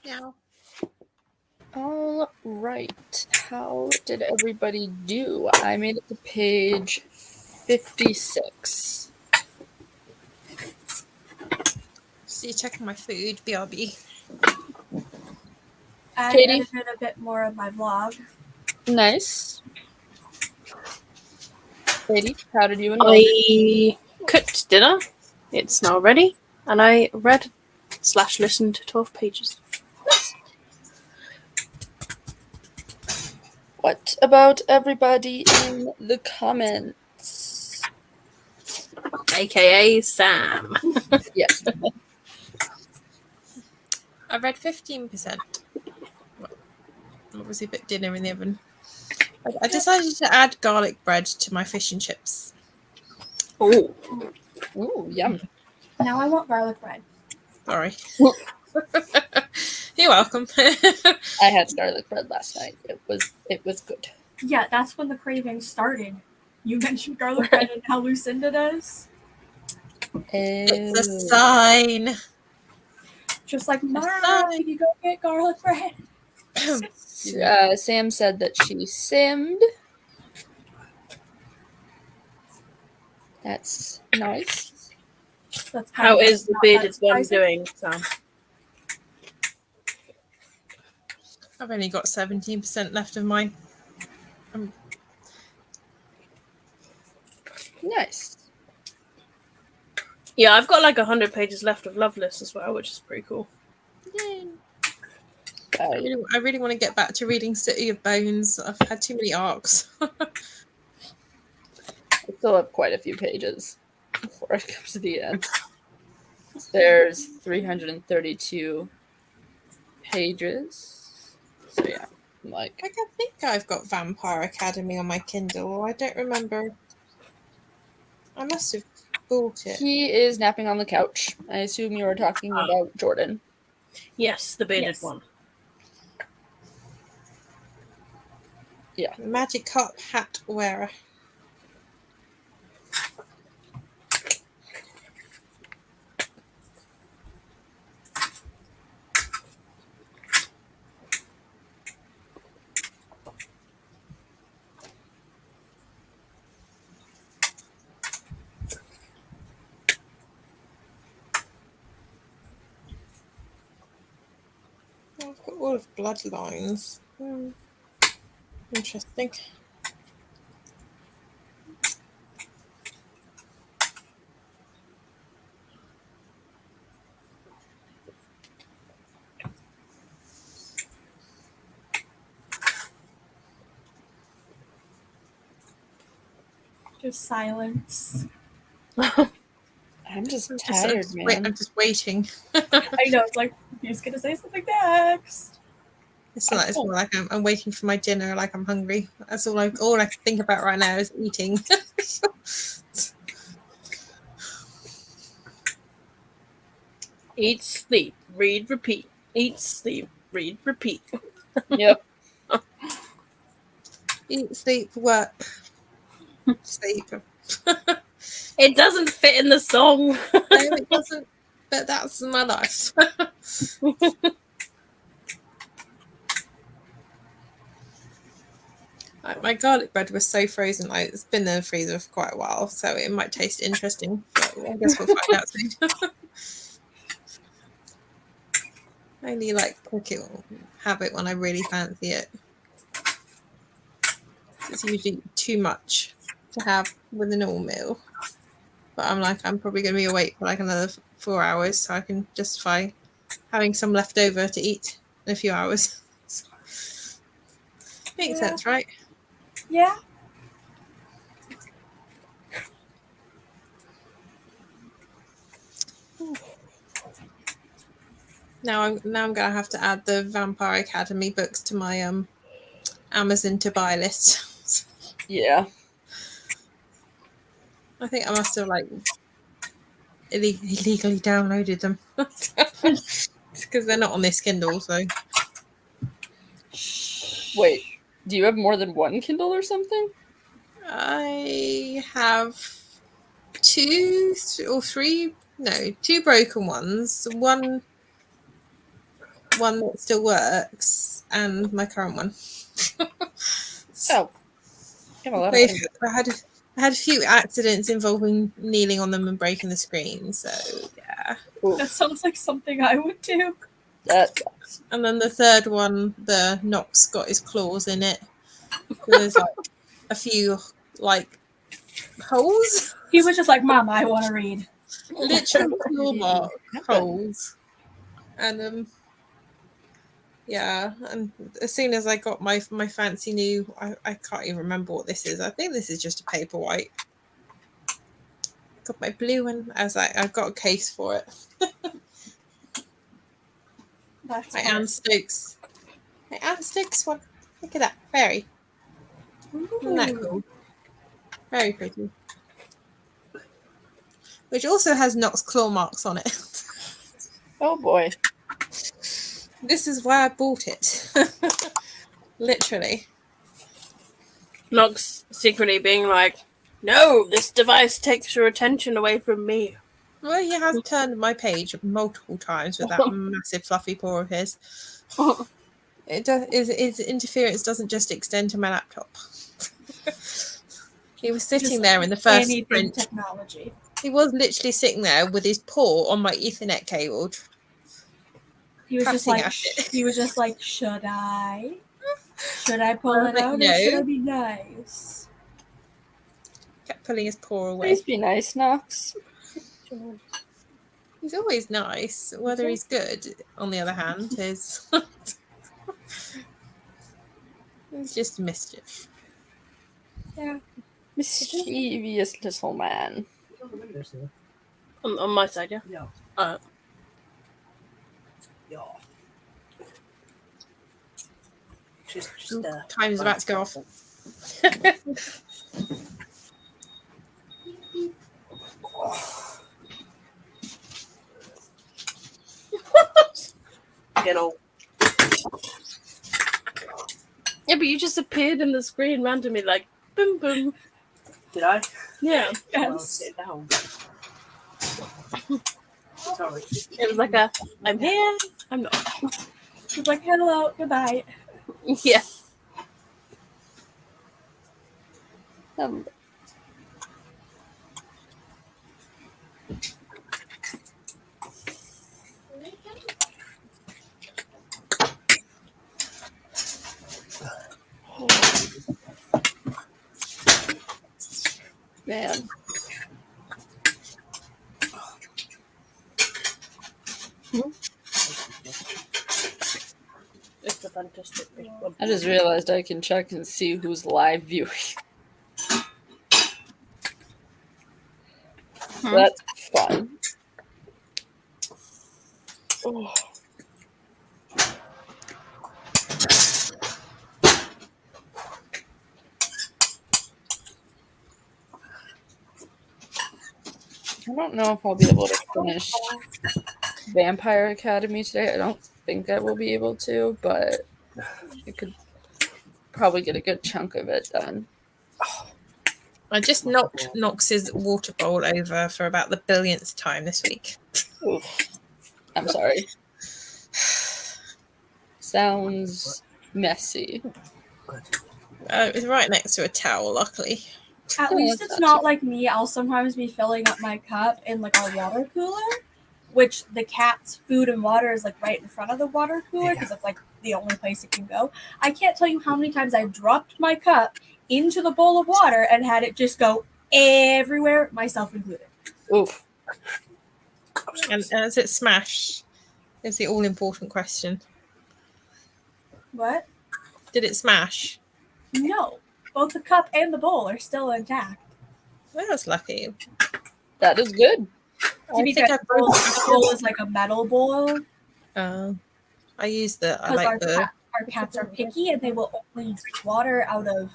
Yeah.
All right. How did everybody do? I made it to page 56.
So you're checking my food, BRB.
I
Katie?
edited a bit more of my vlog.
Nice. Katie, how did you indulge?
I cooked dinner. It's now ready. And I read / listened to 12 pages.
What about everybody in the comments?
AKA Sam.
Yes.
I read 15%. What was a bit dinner in the oven? I decided to add garlic bread to my fish and chips.
Oh,
Ooh, yum.
Now I want garlic bread.
Sorry. You're welcome.
I had garlic bread last night. It was good.
Yeah, that's when the craving started. You mentioned garlic bread and how Lucinda does.
It's a sign.
Just like, Mara,
sign.
can you go get garlic bread?
Sam said that she simmed. That's nice.
That's
how is the
not
bearded
that
one
surprising.
doing, Sam?
I've only got 17% left of mine.
Nice.
Yeah, I've got like 100 pages left of Loveless as well, which is pretty cool.
Yay. I really want to get back to reading City of Bones. I've had too many arcs.
I still have quite a few pages before it comes to the end. There's 332 pages. So yeah, like
I think I've got Vampire Academy on my Kindle. I don't remember. I must have bought it.
he is napping on the couch. I assume you were talking about Jordan.
Yes, the bearded
Yes.
one.
Magic hat wearer. I've got all of Bloodlines. Interesting.
Just silence.
I'm just tired, man.
I'm just waiting.
I know, it's like, he's gonna say something next.
It's more like I'm waiting for my dinner, like I'm hungry. That's all I can think about right now is eating.
Eat, sleep, read, repeat. Eat, sleep, read, repeat.
Yep.
Eat, sleep, work, sleep.
It doesn't fit in the song.
No, it doesn't. But that's my life. My garlic bread was so frozen. Like it's been in the freezer for quite a while, so it might taste interesting. But I guess we'll find out soon. I only cook it or have it when I really fancy it. It's usually too much to have with a normal meal. But I'm probably going to be awake for another 4 hours, so I can justify having some left over to eat in a few hours. Makes sense, right?
Yeah.
Now I'm gonna have to add the Vampire Academy books to my Amazon to buy list.
Yeah.
I think I must have illegally downloaded them because they're not on this Kindle. So
Wait, do you have more than one Kindle or something?
I have 2 or 3, no, 2 broken ones. One
one that still works and my current one.
Oh, you have a lot of
They've-
things.
I had a few accidents involving kneeling on them and breaking the screen. So yeah.
Ooh,
That sounds like something I would do.
that sucks.
And then the third one, the Nox got his claws in it. So there's like a few like holes,
He was just like, "Mom, I want to read."
literal claw mark holes. And yeah, and as soon as I got my fancy new, I can't even remember what this is. I think this is just a paper white. Got my blue one. I was like, I've got a case for it.
That's
My
smart.
Anne Stokes. My Anne Stokes one. Look at that. Fairy. Isn't that cool? Very pretty. Which also has Nox claw marks on it.
Oh boy.
This is why I bought it. Literally.
Nox secretly being like, "No, this device takes your attention away from me."
Well, he has turned my page multiple times with that massive fluffy paw of his. It does. His interference doesn't just extend to my laptop. He was sitting
Just
there in the first
Anything
sprint.
technology.
He was literally sitting there with his paw on my Ethernet cable.
He was just
Cutting
like,
at it.
he was just like, should I? Should I pull
I was
it
like,
out
no.
or should I be nice?
Kept pulling his paw away.
Please be nice, Nox.
He's always nice. Whether he's good, on the other hand, is it's just mischief.
Yeah.
Mischievous little man.
On my side, yeah.
Yeah. Just
Time's about to go off.
get old.
Yeah, but you just appeared in the screen randomly, like boom, boom.
Did I?
Yeah,
Well,
Yes.
sit down. Sorry.
it was like a, I'm here, I'm not.
He's like, hello, goodbye.
Yeah.
Man.
It's a fantastic big one.
I just realized I can check and see who's live viewing. That's fun. Oh. I don't know if I'll be able to finish Vampire Academy today. I don't think I will be able to, but I could probably get a good chunk of it done.
I just knocked Nox's water bowl over for about the billionth time this week.
Oof. I'm sorry. Sounds messy.
It was right next to a towel, luckily.
At
Yeah,
least
that's
it's
not
not
too-
like me. I'll sometimes be filling up my cup in like our water cooler, which the cat's food and water is like right in front of the water cooler because it's like the only place it can go. I can't tell you how many times I dropped my cup into the bowl of water and had it just go everywhere, myself included.
Oof.
And as it smashed, is the all-important question.
What?
Did it smash?
No. Both the cup and the bowl are still intact.
Well, that's lucky.
That is good.
To be fair, the bowl is like a metal bowl
I use the. I
because
like the.
our cats are picky and they will only drink water out of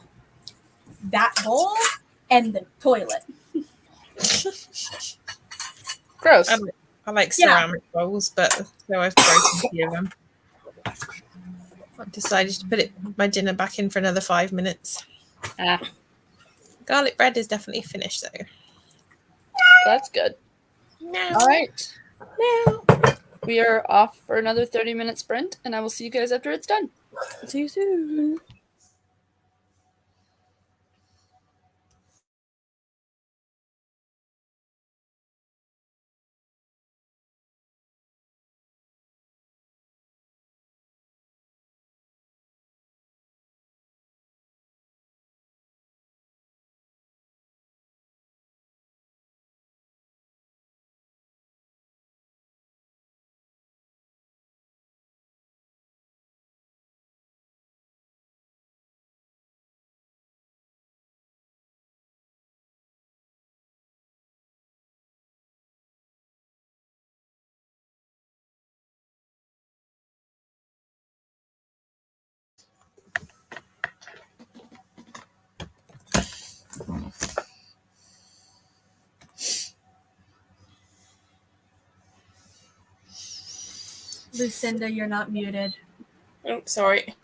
that bowl and the toilet.
Gross.
I like
Yeah.
ceramic bowls, but so I've broken a few of them. I've decided to put my dinner back in for another 5 minutes.
Ah,
Garlic bread is definitely finished though.
that's good.
No.
All right.
No.
we are off for another 30-minute sprint, and I will see you guys after it's done.
See you soon.
Lucinda, you're not muted.
Oh, sorry.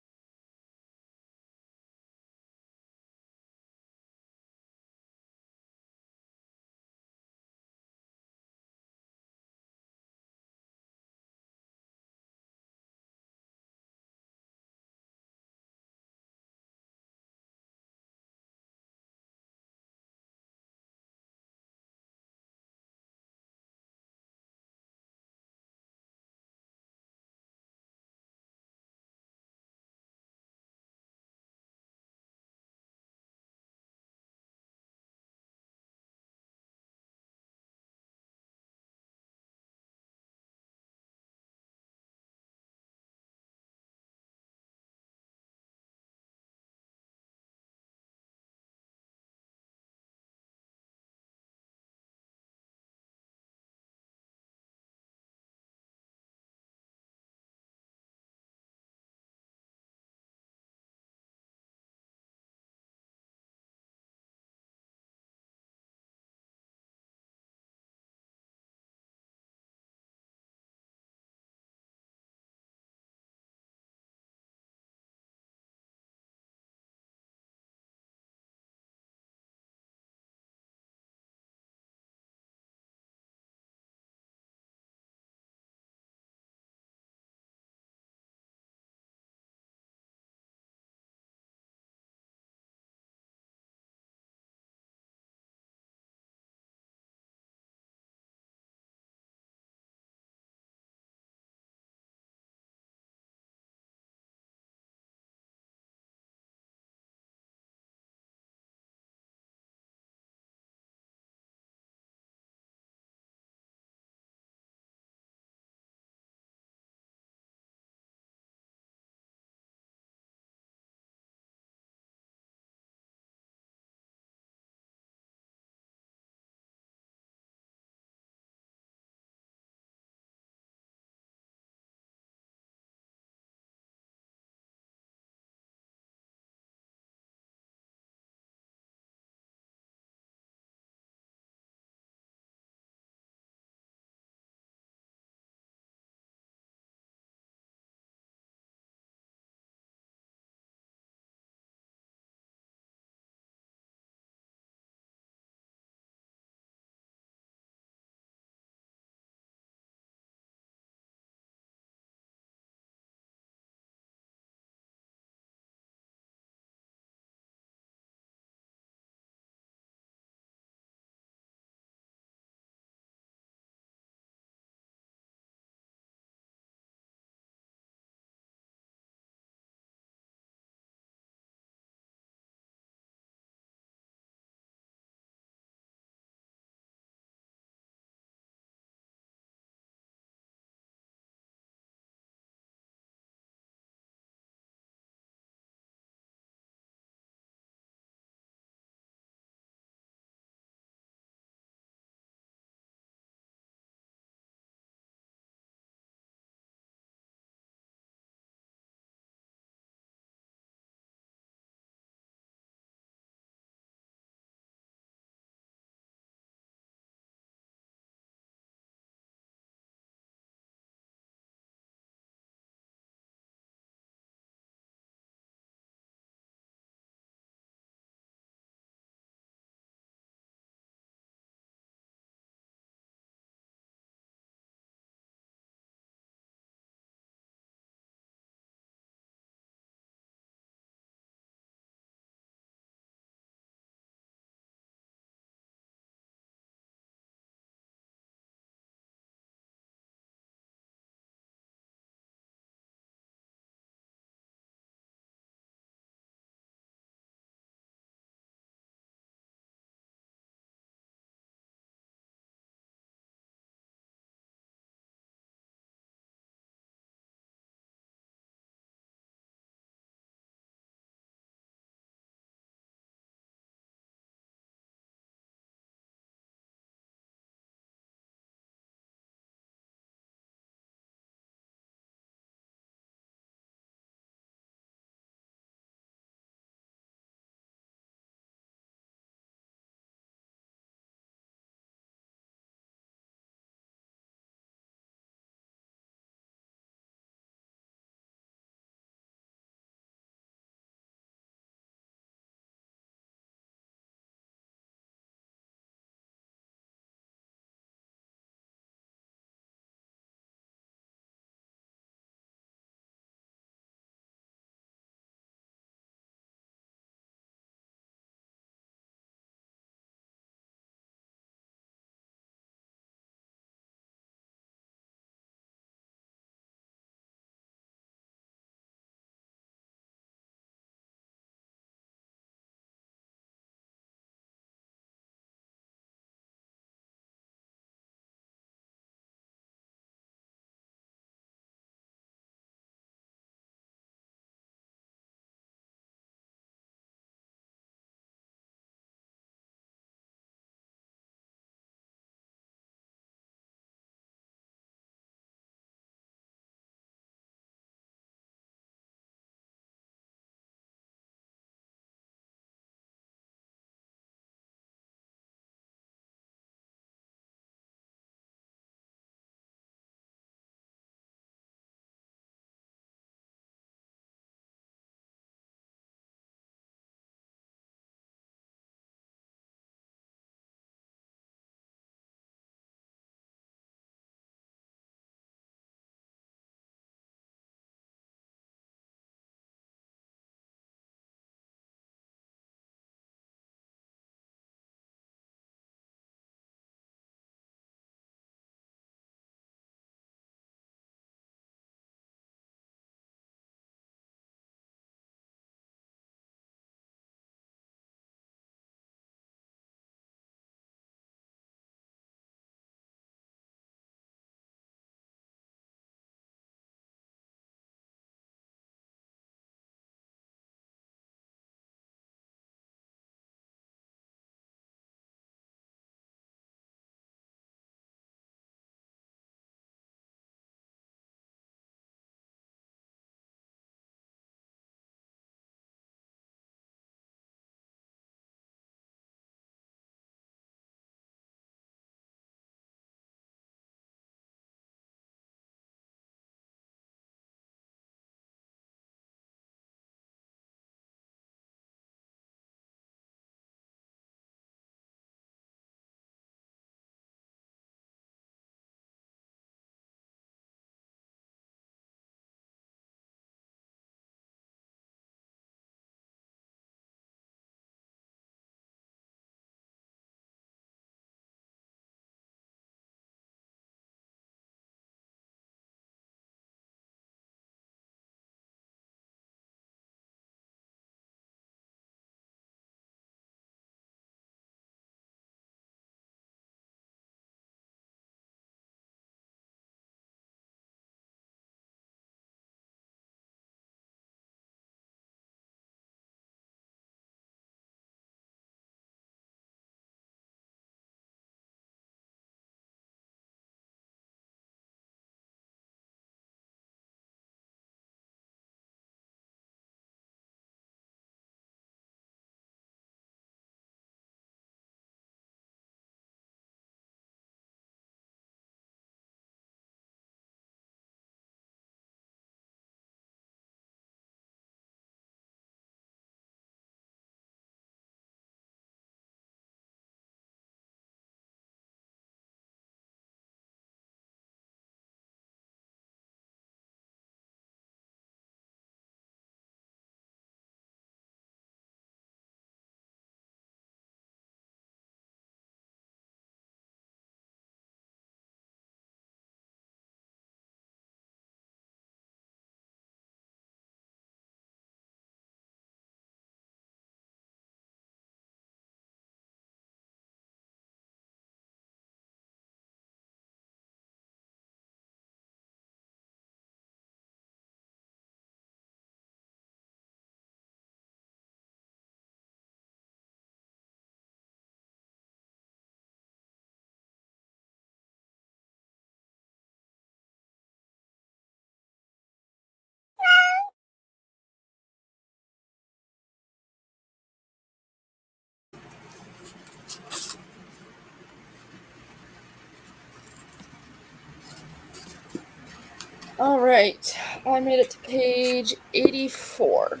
All right. I made it to page 84.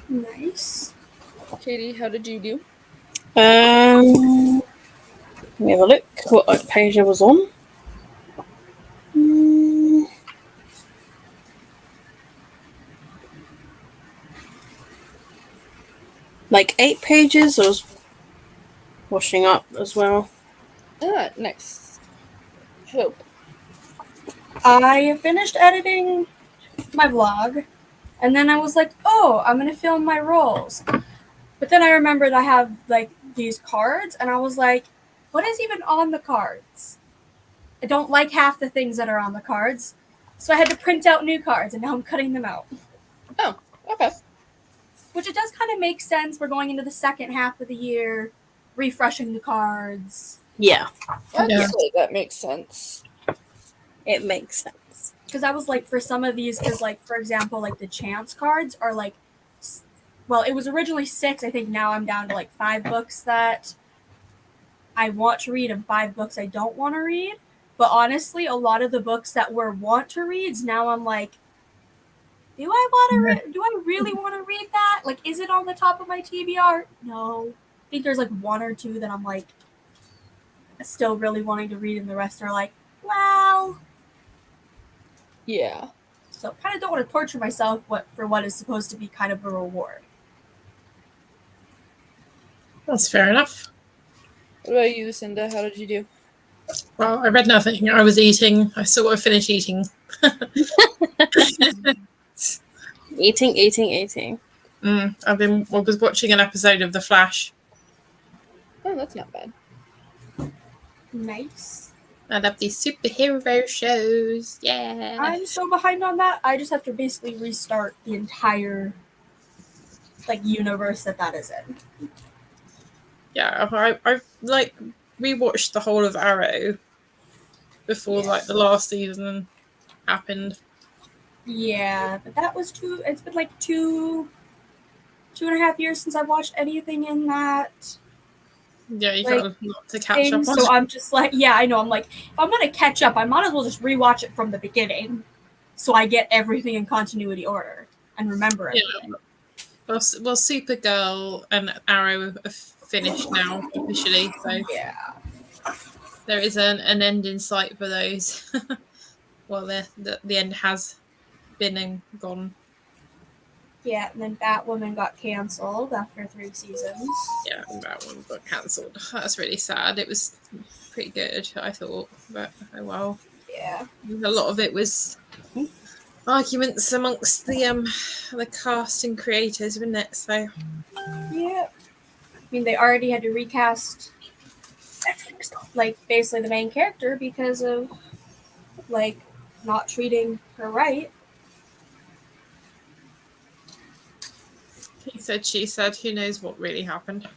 Nice.
Katie, how did you do?
Let me have a look what page I was on. Like 8 pages. I was washing up as well.
Ah, nice. Hope.
I finished editing my vlog, and then I was like, oh, I'm gonna film my rolls. But then I remembered I have like these cards, and I was like, what is even on the cards? I don't like half the things that are on the cards, so I had to print out new cards, and now I'm cutting them out.
Oh, okay.
Which it does kind of make sense. We're going into the second half of the year, refreshing the cards.
Yeah,
I'd
Yeah.
say that makes sense.
it makes sense.
Because I was like, for some of these, because like, for example, like the chance cards are like, well, it was originally 6. I think now I'm down to like 5 books that I want to read and 5 books I don't want to read. But honestly, a lot of the books that were want to reads, now I'm like, do I want to read? Do I really want to read that? Like, is it on the top of my TBR? No. I think there's like 1 or 2 that I'm like still really wanting to read, and the rest are like, well.
Yeah.
So kind of don't want to torture myself for what is supposed to be kind of a reward.
That's fair enough.
What about you, Lucinda? How did you do?
Well, I read nothing. I was eating. I sort of finished eating.
Eating.
I was watching an episode of The Flash.
Oh, that's not bad.
Nice.
I love these superhero shows. Yeah.
I'm so behind on that. I just have to basically restart the entire like universe that is in.
Yeah, I've like rewatched the whole of Arrow before like the last season happened.
Yeah, but that was too. It's been like 2.5 years since I've watched anything in that
Yeah, you
like,
got a lot to catch
thing.
up on.
So I'm just like, yeah, I know. I'm like, if I'm gonna catch up, I might as well just rewatch it from the beginning, so I get everything in continuity order and remember everything.
Well, Supergirl and Arrow are finished now officially, so
Yeah.
there is an end in sight for those. Well, the end has been and gone.
Yeah, and then Batwoman got canceled after 3 seasons.
Yeah, that one got cancelled. That's really sad. It was pretty good, I thought, but oh well.
Yeah.
A lot of it was arguments amongst the cast and creators, wasn't it? So
Yeah. I mean, they already had to recast, like, basically the main character because of, like, not treating her right.
he said, she said, who knows what really happened.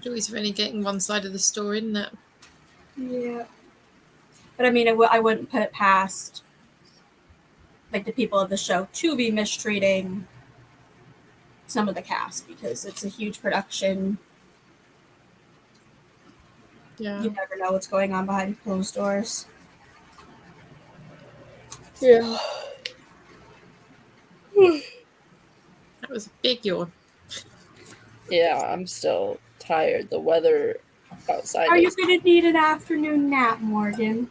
Joy's only getting one side of the story, isn't it?
Yeah. But I mean, I wouldn't put it past, like, the people of the show to be mistreating some of the cast because it's a huge production.
Yeah.
You never know what's going on behind closed doors.
Yeah.
That was a big yawn.
Yeah, I'm still tired. The weather outside
Are you
is...
going to need an afternoon nap, Morgan?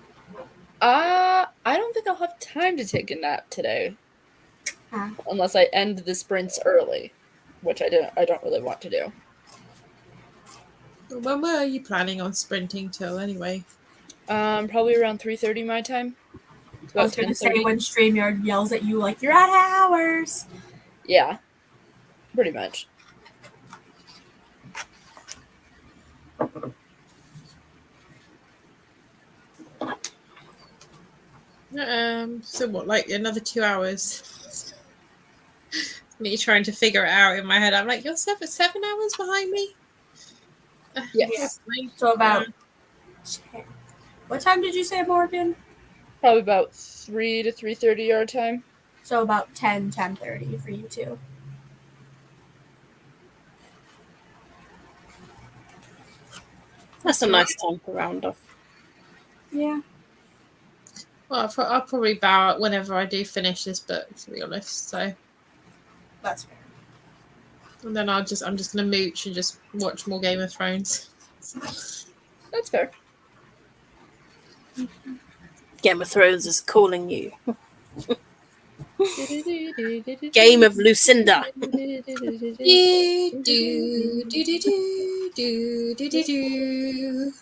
I don't think I'll have time to take a nap today.
Huh.
Unless I end the sprints early, which I don't really want to do.
When were you planning on sprinting till anyway?
Probably around 3:30 my time.
I was going to say when StreamYard yells at you like, you're at hours.
Yeah, pretty much.
So what, like another 2 hours? Me trying to figure it out in my head. I'm like, you're 7 hours behind me?
Yes.
So about 10. What time did you say, Morgan?
Probably about 3 to 3:30 our time.
So about 10:30 for you two.
That's a nice time to round off.
Yeah.
Well, I'll probably bow out whenever I do finish this book, to be honest. So,
That's fair.
and then I'm just gonna mooch and just watch more Game of Thrones.
That's fair.
Game of Thrones is calling you. Game of Lucinda.
Do do do do do do do do.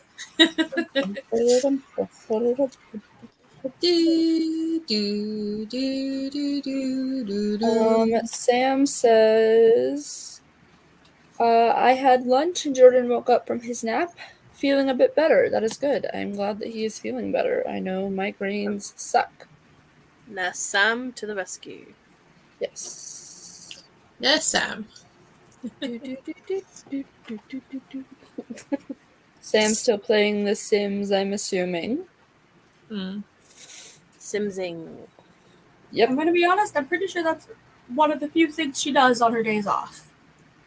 Do, do, do, do, do, do.
Sam says, I had lunch and Jordan woke up from his nap feeling a bit better. That is good. I'm glad that he is feeling better. I know migraines suck.
Nurse Sam to the rescue.
Yes.
Yes, Sam.
Sam's still playing The Sims, I'm assuming.
Hmm.
Simsing.
Yep.
I'm gonna be honest, I'm pretty sure that's one of the few things she does on her days off.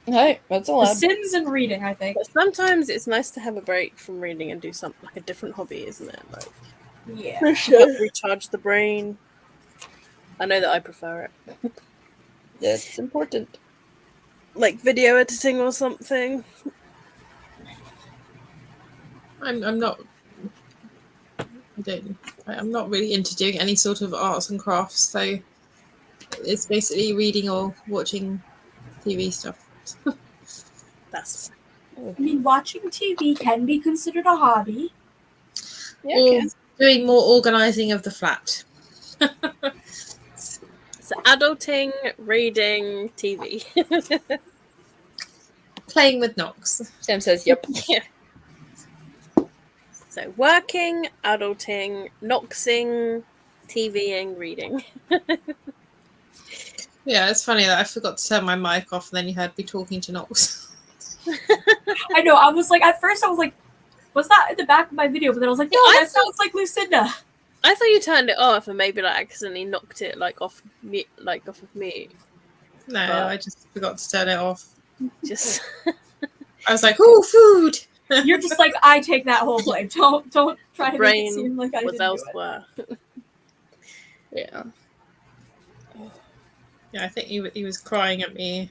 Hey, that's
The
allowed.
Sims and reading, I think.
But sometimes it's nice to have a break from reading and do something like a different hobby, isn't it? Like
Yeah.
For sure.
recharge the brain. I know that I prefer it.
That's important.
Like video editing or something.
I'm not. I'm not really into doing any sort of arts and crafts, so it's basically reading or watching TV stuff.
That's
I mean, watching TV can be considered a hobby.
Yeah,
Or
okay.
doing more organising of the flat.
so adulting, reading, TV.
Playing with Nox.
Sam says, yep.
Yeah. So working, adulting, noxing, TVing, reading.
Yeah, it's funny that I forgot to turn my mic off and then you heard me talking to Nox.
I know, I was like, at first I was like, was that in the back of my video? But then I was like, no,
I
that sounds like Lucinda.
I thought you turned it off and maybe like accidentally knocked it like off me, like off of me.
No,
But-
I just forgot to turn it off.
Just
I was like, oh, food!
You're just like, I take that whole blame. Don't try to make it
brain
seem like I
was
didn't do it.
elsewhere.
Yeah.
Yeah, I think he was crying at me.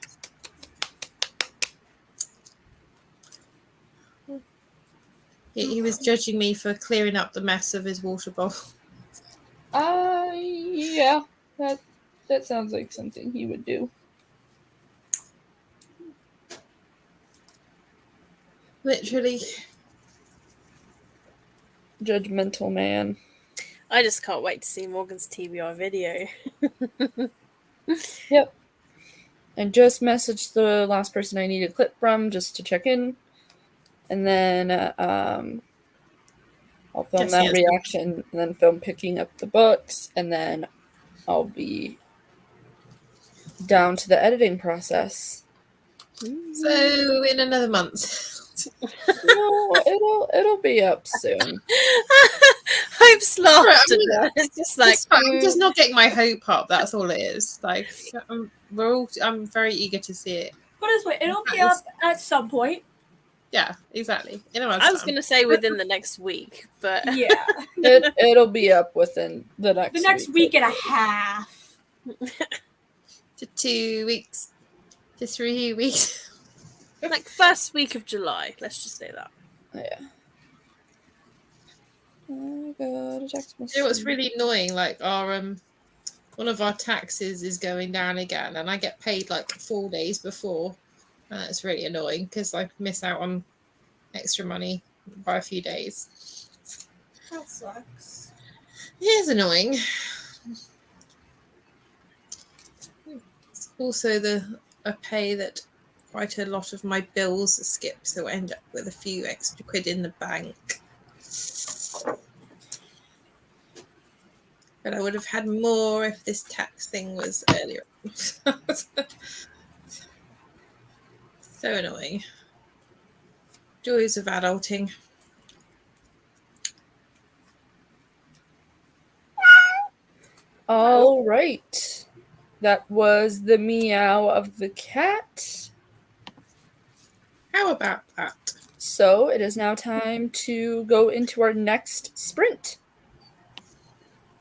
He was judging me for clearing up the mess of his water bowl.
Yeah. That sounds like something he would do.
Literally.
Judgmental man.
I just can't wait to see Morgan's TBR video.
Yep. And just messaged the last person I need a clip from just to check in. And then I'll film
Yes,
that
yes.
reaction and then film picking up the books. And then I'll be down to the editing process.
So, in another month.
No, it'll be up soon.
Hope's laughed
Right,
at that. It's just like
It's fine, I'm just not getting my hope up. That's all it is. Like, I'm very eager to see it.
Put it this way, it'll be up at some point.
Yeah, exactly. In a month's
I was
time.
going to say within the next week, but
Yeah.
It'll be up within the next
The next week and a half.
To 2 weeks. To 3 weeks.
like first week of July. Let's just say that.
Yeah. I got a text message.
You know what's really annoying? Like our one of our taxes is going down again, and I get paid like 4 days before. And it's really annoying because I miss out on extra money by a few days.
That sucks.
It is annoying. It's also a pay that quite a lot of my bills skip, so I end up with a few extra quid in the bank. But I would have had more if this tax thing was earlier. So annoying. Joys of adulting.
All right. That was the meow of the cat.
How about that?
So it is now time to go into our next sprint.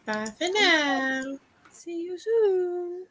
Bye for now.
See you soon.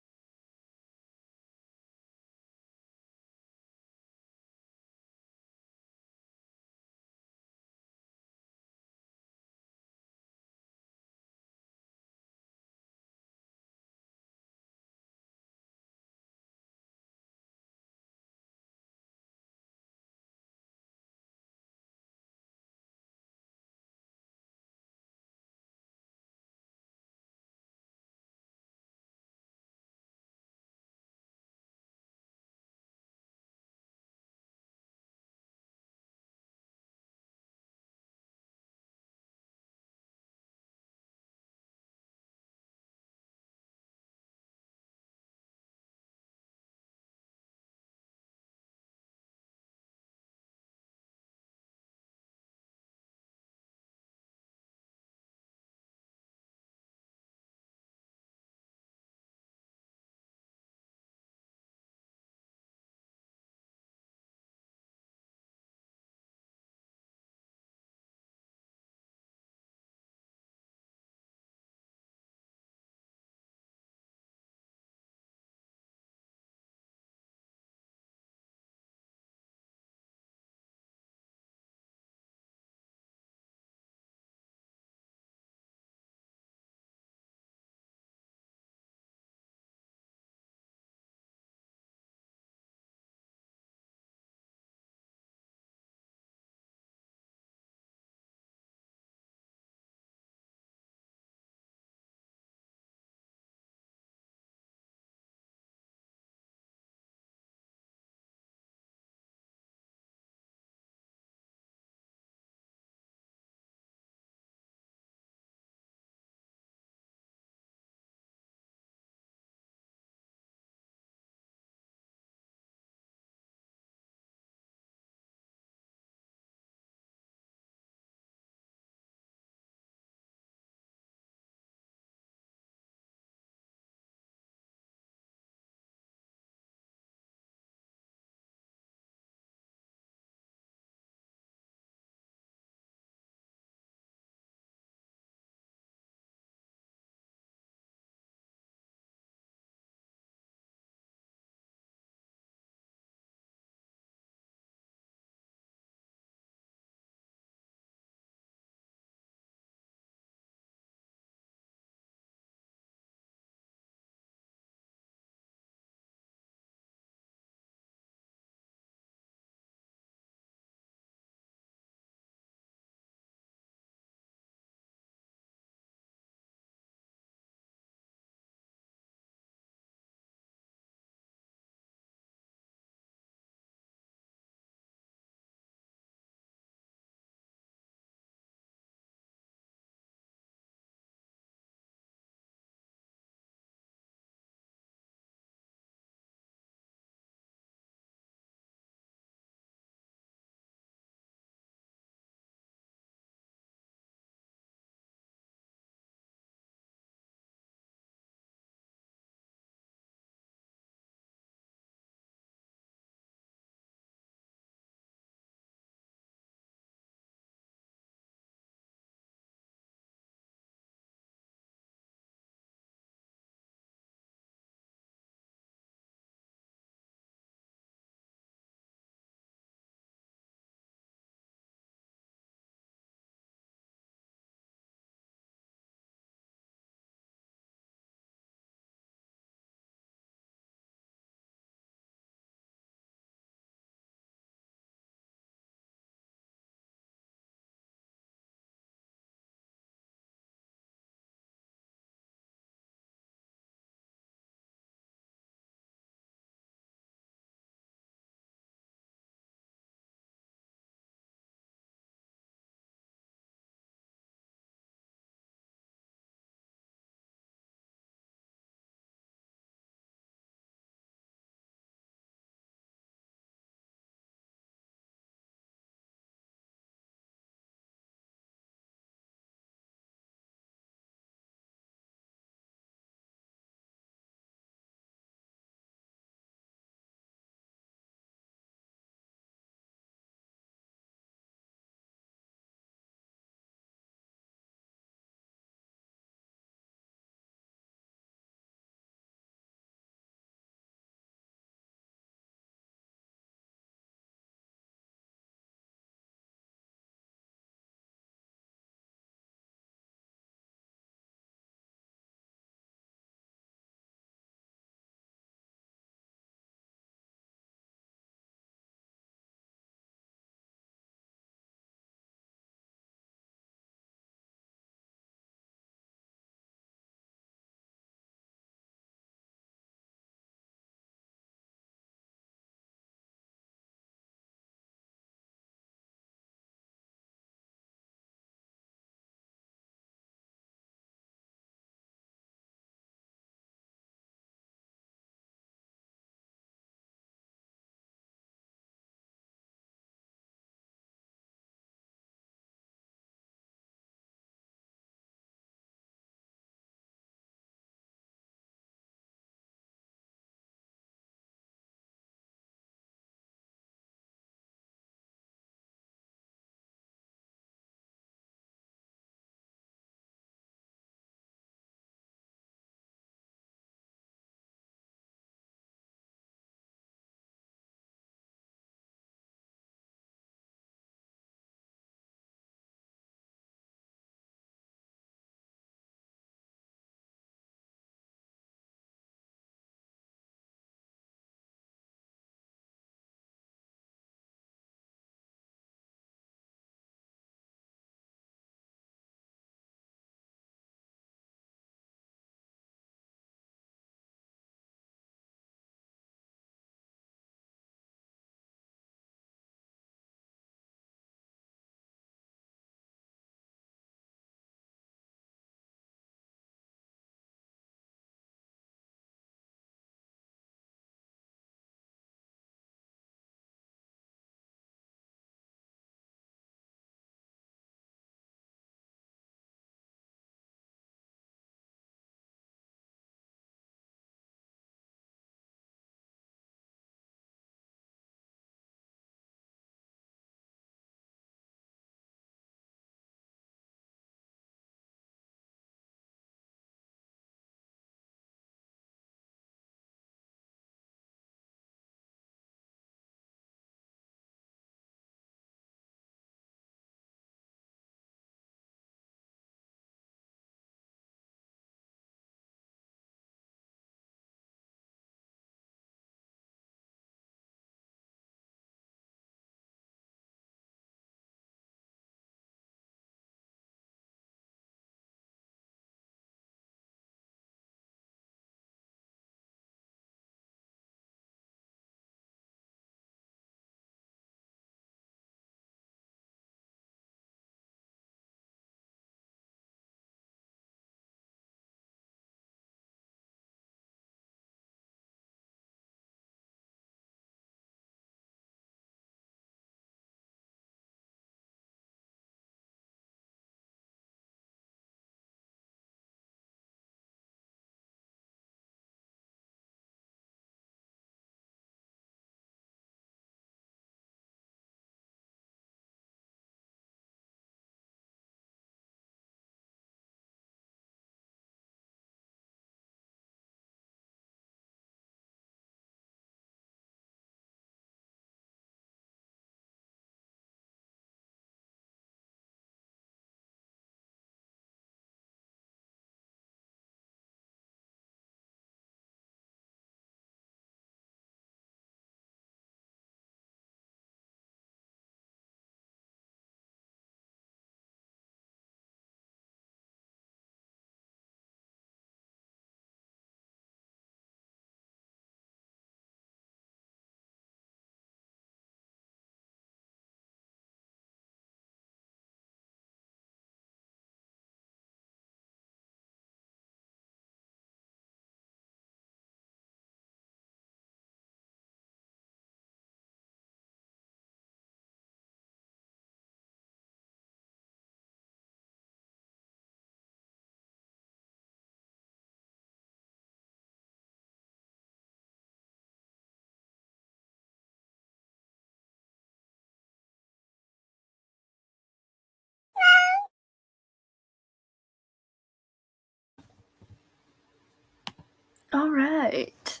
All right.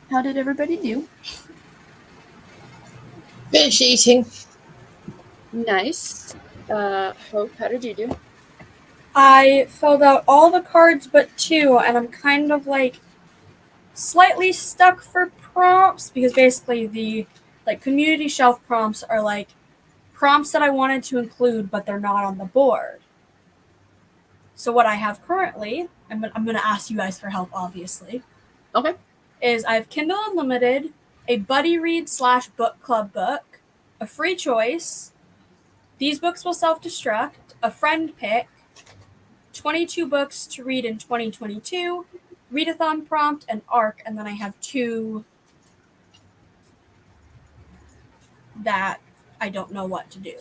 How did everybody do?
Finish eating.
Nice. Hope, how did you do?
I filled out all the cards but 2, and I'm kind of like slightly stuck for prompts because basically the like community shelf prompts are like prompts that I wanted to include, but they're not on the board. So what I have currently, I'm going to ask you guys for help, obviously.
Okay.
Is I have Kindle Unlimited, a buddy read / book club book, a free choice, these books will self-destruct, a friend pick, 22 books to read in 2022, readathon prompt, and ARC, and then I have 2 that I don't know what to do.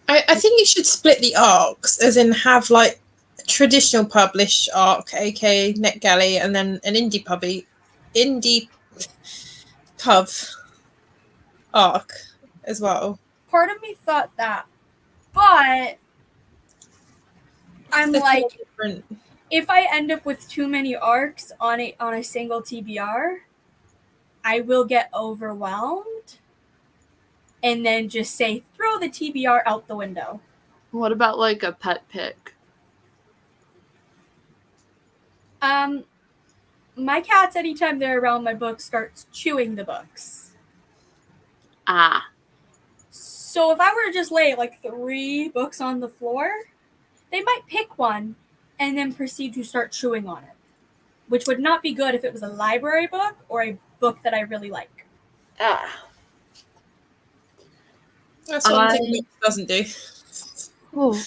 I think you should split the arcs, as in have like a traditional published arc, aka NetGalley, and then an indie pub arc as well.
Part of me thought that, but I'm
They're
like,
different.
if I end up with too many arcs on a single TBR, I will get overwhelmed and then just say, throw the TBR out the window.
What about like a pet pick?
My cats, anytime they're around my book, starts chewing the books.
Ah.
So if I were to just lay like 3 books on the floor, they might pick one and then proceed to start chewing on it, which would not be good if it was a library book or a book that I really like.
Ah.
That's one thing it doesn't do.
Oh.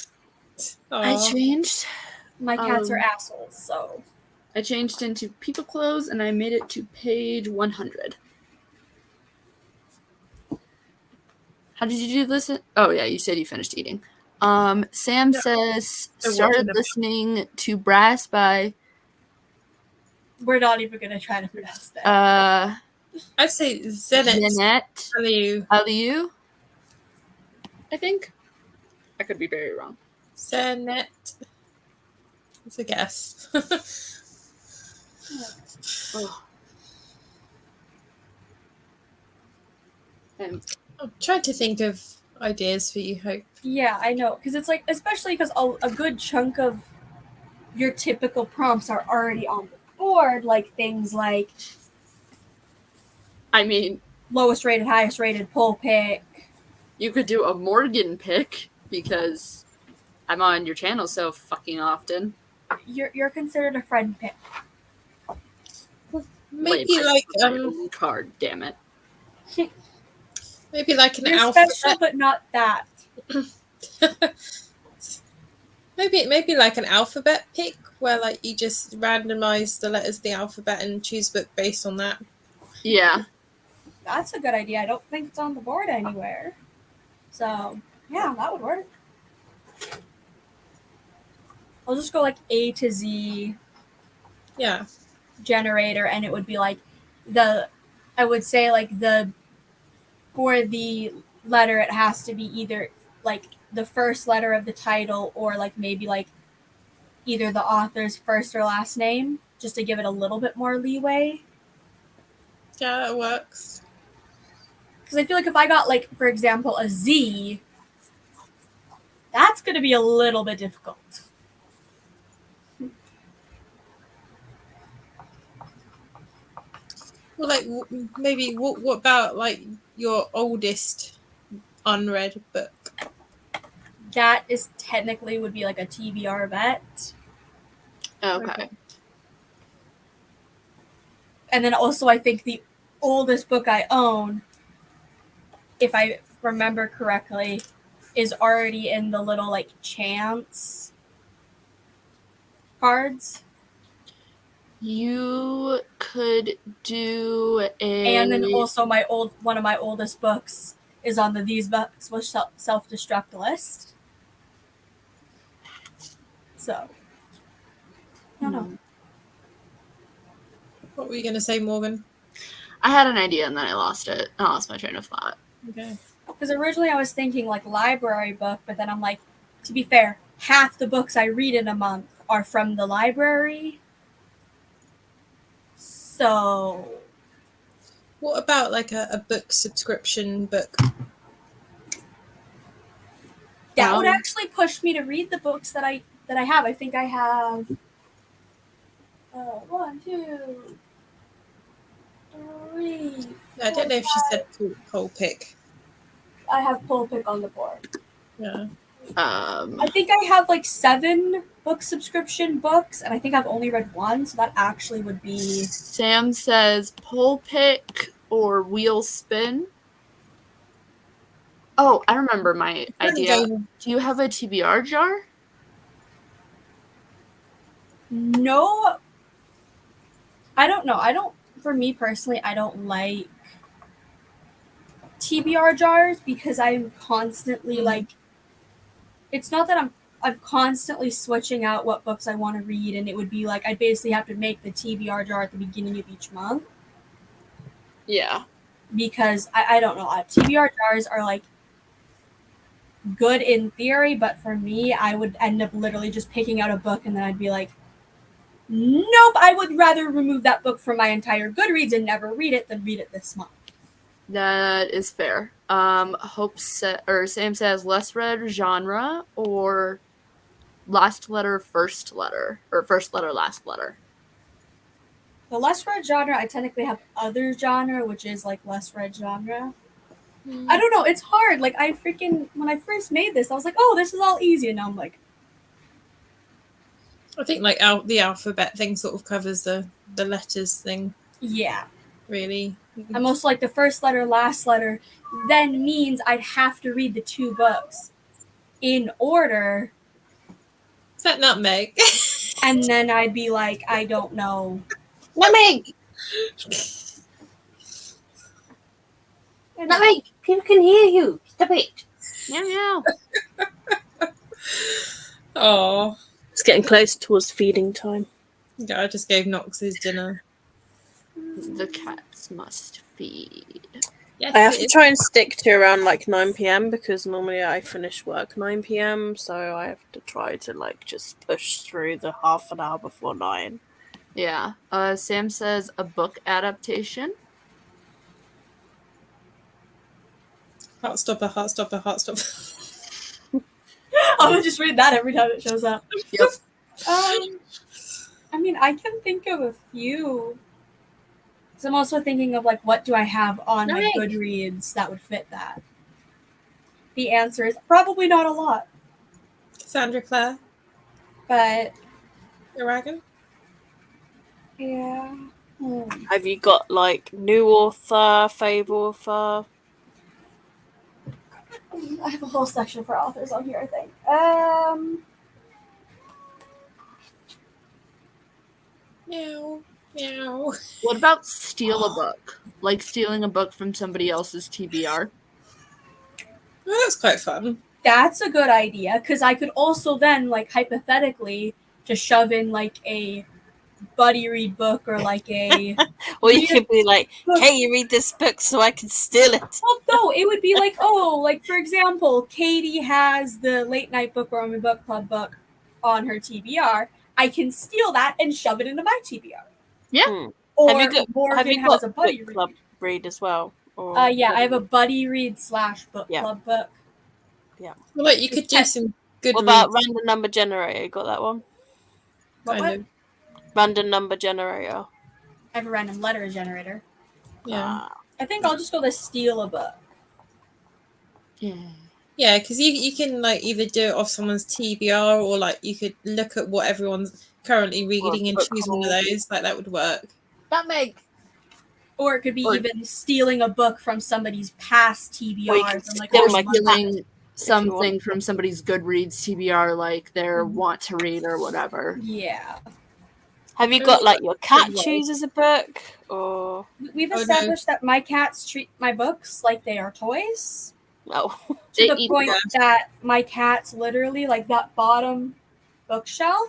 I
Aw.
changed.
My cats are assholes, so.
I changed into people clothes and I made it to page 100. How did you do this? Oh yeah, you said you finished eating. Sam says started listening to Brass by.
We're not even gonna try to pronounce that.
I'd say Zenet Aliu.
I think. I could be very wrong.
Zenet. It's a guess.
Oh.
I'm trying to think of ideas for you, Hope.
Yeah, I know. Because it's like, especially because a good chunk of your typical prompts are already on the board, like things like.
I mean,
lowest rated, highest rated, poll pick.
You could do a Morgan pick because I'm on your channel so fucking often.
You're considered a friend pick.
Maybe like
card, damn it.
Maybe like an
You're
alphabet.
special, but not that.
maybe like an alphabet pick where like you just randomize the letters of the alphabet and choose book based on that.
Yeah.
That's a good idea. I don't think it's on the board anywhere. So, yeah, that would work. I'll just go like A to Z.
Yeah.
Generator, and it would be like I would say like for the letter, it has to be either like the first letter of the title or like maybe like either the author's first or last name, just to give it a little bit more leeway.
Yeah, that works.
Because I feel like if I got like, for example, a Z, that's going to be a little bit difficult.
Well, like maybe what about like your oldest unread book?
That is technically would be like a TBR vet.
Okay.
And then also I think the oldest book I own, if I remember correctly, is already in the little like chance cards.
You could do
And then also one of my oldest books is on the These Books Will Self-Destruct list. So, no.
What were you going to say, Morgan?
I had an idea and then I lost it. I lost my train of thought.
Okay.
Because originally I was thinking like library book, but then I'm like, to be fair, half the books I read in a month are from the library. So
What about like a book subscription book?
that would
Um,
actually push me to read the books that I have. I think I have 1, 2, 3.
I don't know if she said whole pick.
I have Pulpit on the board.
Yeah.
I think I have like 7 book subscription books, and I think I've only read 1, so that actually would be.
Sam says pole pick or wheel spin. Oh, I remember my idea. Do you have a TBR jar?
No, I don't know. For me personally, I don't like TBR jars because I'm constantly like, it's not that I'm constantly switching out what books I want to read, and it would be like I'd basically have to make the TBR jar at the beginning of each month
Yeah.
because I don't know. TBR jars are like good in theory, but for me, I would end up literally just picking out a book and then I'd be like, nope, I would rather remove that book from my entire Goodreads and never read it than read it this month.
That is fair. Sam says less read genre or last letter, first letter, or first letter, last letter.
The less read genre, I technically have other genre, which is like less read genre. I don't know, it's hard. Like when I first made this, I was like, oh, this is all easy, and now I'm like,
I think like the alphabet thing sort of covers the letters thing.
yeah.
Really.
I'm also like the first letter, last letter, then means I'd have to read the 2 books in order.
Is that nutmeg?
And then I'd be like, I don't know.
Nutmeg! Nutmeg! People can hear you. Stop it.
Meow meow.
Oh.
It's getting close towards feeding time.
Yeah, I just gave Knox his dinner.
The cats must feed.
Yes,
I have
it
to
is.
try and stick to around like 9 p.m. because normally I finish work 9 p.m. So I have to try to like just push through the half an hour before 9.
Yeah. Sam says a book adaptation.
Heart stopper, heart stopper, heart stopper.
I'm gonna just read that every time it shows up.
Yep.
I mean, I can think of a few. So I'm also thinking of like, what do I have on my Goodreads that would fit that? The answer is probably not a lot,
Sandra Clare,
but
Dragon.
yeah.
Have you got like new author, fave author?
I have a whole section for authors on here, I think.
Meow, meow.
What about steal a book? Like stealing a book from somebody else's TBR?
Oh, that's quite fun.
That's a good idea, because I could also then, like, hypothetically, just shove in, like, a buddy read book or, like, a...
Or you could be like, hey, you read this book so I can steal it.
Well, no, it would be like, oh, like, for example, Katie has the Late Night Book Roman Book Club book on her TBR. I can steal that and shove it into my TBR.
Yeah.
Or
Have you
Morgan
got
has a buddy
book
read.
club read as well? Or
Yeah, I have a buddy read / book
Yeah.
club book.
Well, like you could do some good.
What about random number generator? You got that one?
What?
kind of?
Random number generator.
I have a random letter generator.
Yeah,
I think I'll just go to steal a book.
Yeah.
yeah, because you can like either do it off someone's TBR or like you could look at what everyone's currently reading and
book
choose one of
haul.
those. Like that would work.
Nutmeg!
Or it could be
Or-
even stealing a book from somebody's past
Or you
TBRs.
can
And like,
steal
oh,
my
my
Stealing something
want.
from somebody's Goodreads TBR, like their want to read or whatever.
Yeah.
Have you got like your cat
Well.
chooses a book? Or
We've
Oh, no.
established that my cats treat my books like they are toys.
no?
To
They
the
eat
point
them.
that my cats literally, like that bottom bookshelf,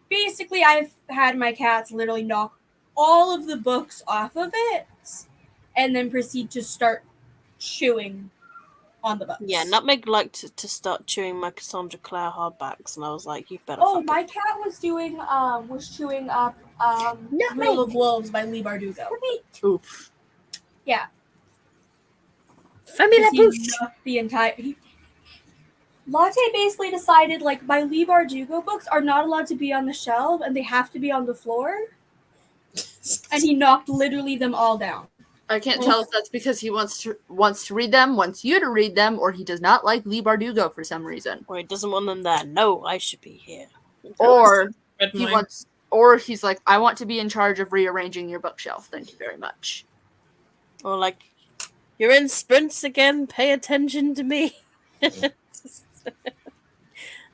basically I've had my cats literally knock all of the books off of it and then proceed to start chewing on the books.
Yeah, Nutmeg liked to start chewing my Cassandra Clare hardbacks, and I was like, you better.
Oh,
fucking-
my cat was chewing up Rule of Wolves by Lee Bardugo.
Oof.
Family
He knocked the entire. Latte basically decided like my Lee Bardugo books are not allowed to be on the shelf and they have to be on the floor, and he knocked literally them all down.
I can't tell if that's because he wants to read them, wants you to read them, or he does not like Lee Bardugo for some reason.
Or he doesn't want them there. No, I should be here.
Or
Read
he
mine.
wants, or he's like, I want to be in charge of rearranging your bookshelf. Thank you very much.
Or like, you're in sprints again. Pay attention to me.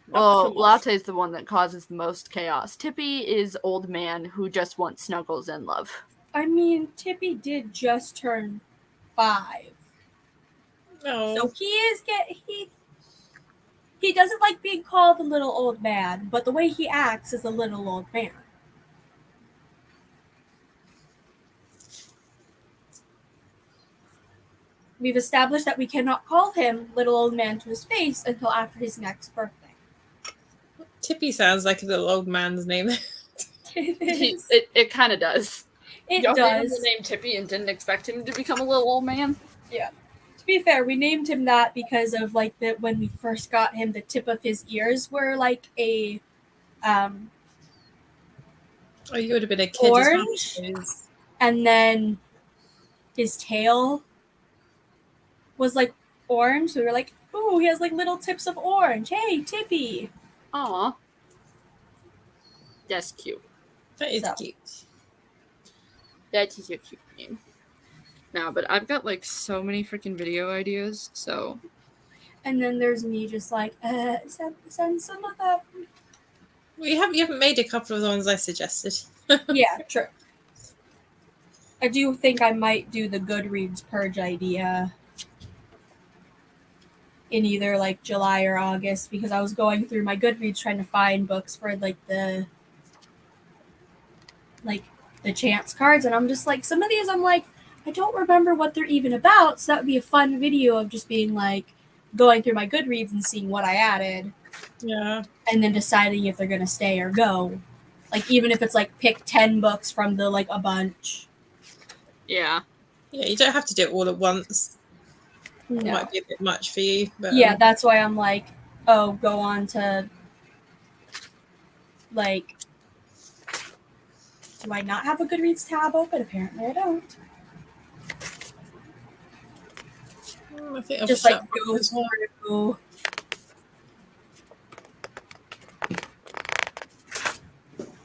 Well, Latte's the one that causes the most chaos. Tippy is old man who just wants snuggles and love.
I mean, Tippy did just turn 5,
Oh,
so he doesn't like being called a little old man, but the way he acts is a little old man. We've established that we cannot call him little old man to his face until after his next birthday.
Tippy sounds like a little old man's name.
It kind of does.
It
Y'all gave him
does.
the name Tippy and didn't expect him to become a little old man.
To be fair, we named him that because of like when we first got him, the tip of his ears were like a
Oh, you would have been a kid
Orange?
as well.
and then his tail was like orange. So we were like, ooh, he has like little tips of orange. Hey, Tippy.
Aw. That's cute.
That is
So.
cute.
That is a cute name. No, but I've got like so many freaking video ideas, so
And then there's me just like, send some of that.
Well, you haven't made a couple of the ones I suggested.
Yeah, true. I do think I might do the Goodreads purge idea in either like July or August, because I was going through my Goodreads trying to find books for like the chance cards, and I'm just like, some of these I'm like, I don't remember what they're even about, so that would be a fun video of just being like going through my Goodreads and seeing what I added
Yeah.
and then deciding if they're gonna stay or go. Like even if it's like pick 10 books from the like a bunch.
yeah.
Yeah, you don't have to do it all at once. It
No.
might be a bit much for you. But,
Yeah, that's why I'm like, oh, go on to like, do I not have a Goodreads tab open? Apparently I don't.
I think I'll
Just
shut
like
up
go
as well.
through.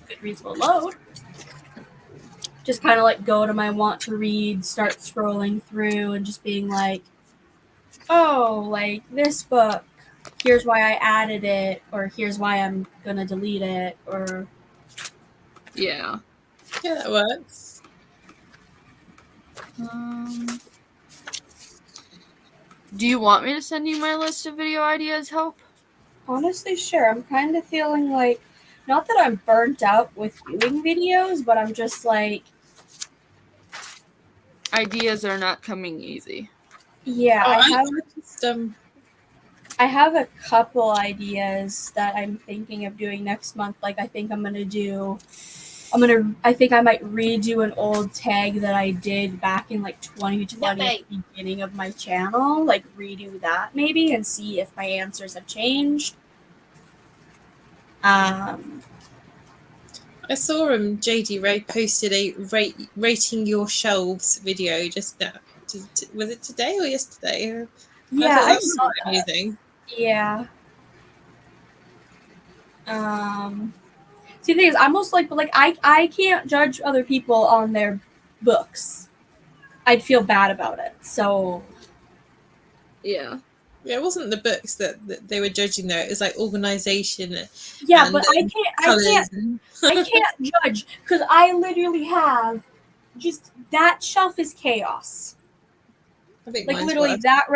Goodreads will load. Just kind of like go to my want to read, start scrolling through, and just being like, oh, like this book, here's why I added it, or here's why I'm gonna delete it, or
Yeah.
Yeah, that works.
Do you want me to send you my list of video ideas, Hope?
honestly, sure. I'm kind of feeling like, not that I'm burnt out with doing videos, but I'm just like,
Ideas are not coming easy.
yeah,
Oh,
I
just,
have a couple ideas that I'm thinking of doing next month. Like, I think I might redo an old tag that I did back in like 2020 at the beginning of my channel. Like, redo that maybe and see if my answers have changed.
I saw JD Ray posted a rating your shelves video just now. Was it today or yesterday?
Yeah,
I thought
I
that was
saw
quite
that.
amusing.
Yeah. See, the thing is, I'm most like, but like, I can't judge other people on their books. I'd feel bad about it. So
Yeah.
Yeah, it wasn't the books that they were judging though. It was like organization.
yeah,
And,
but I can't judge because I literally have just that shelf is chaos.
I think
Like
mine's
literally
worse.
that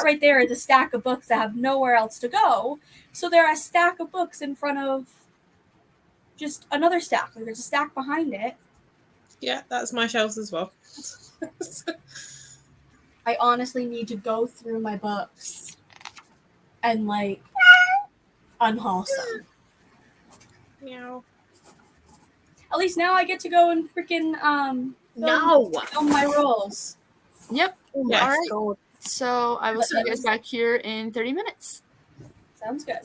right there is a stack of books that have nowhere else to go. So there are a stack of books in front of just another stack. Like there's a stack behind it.
Yeah, that's my shelves as well.
I honestly need to go through my books and like unhaul some.
Meow.
At least now I get to go and freaking
No.
film my rolls.
Yep.
Oh
Yeah.
my
All right.
god.
So I will see you guys back here in 30 minutes.
Sounds good.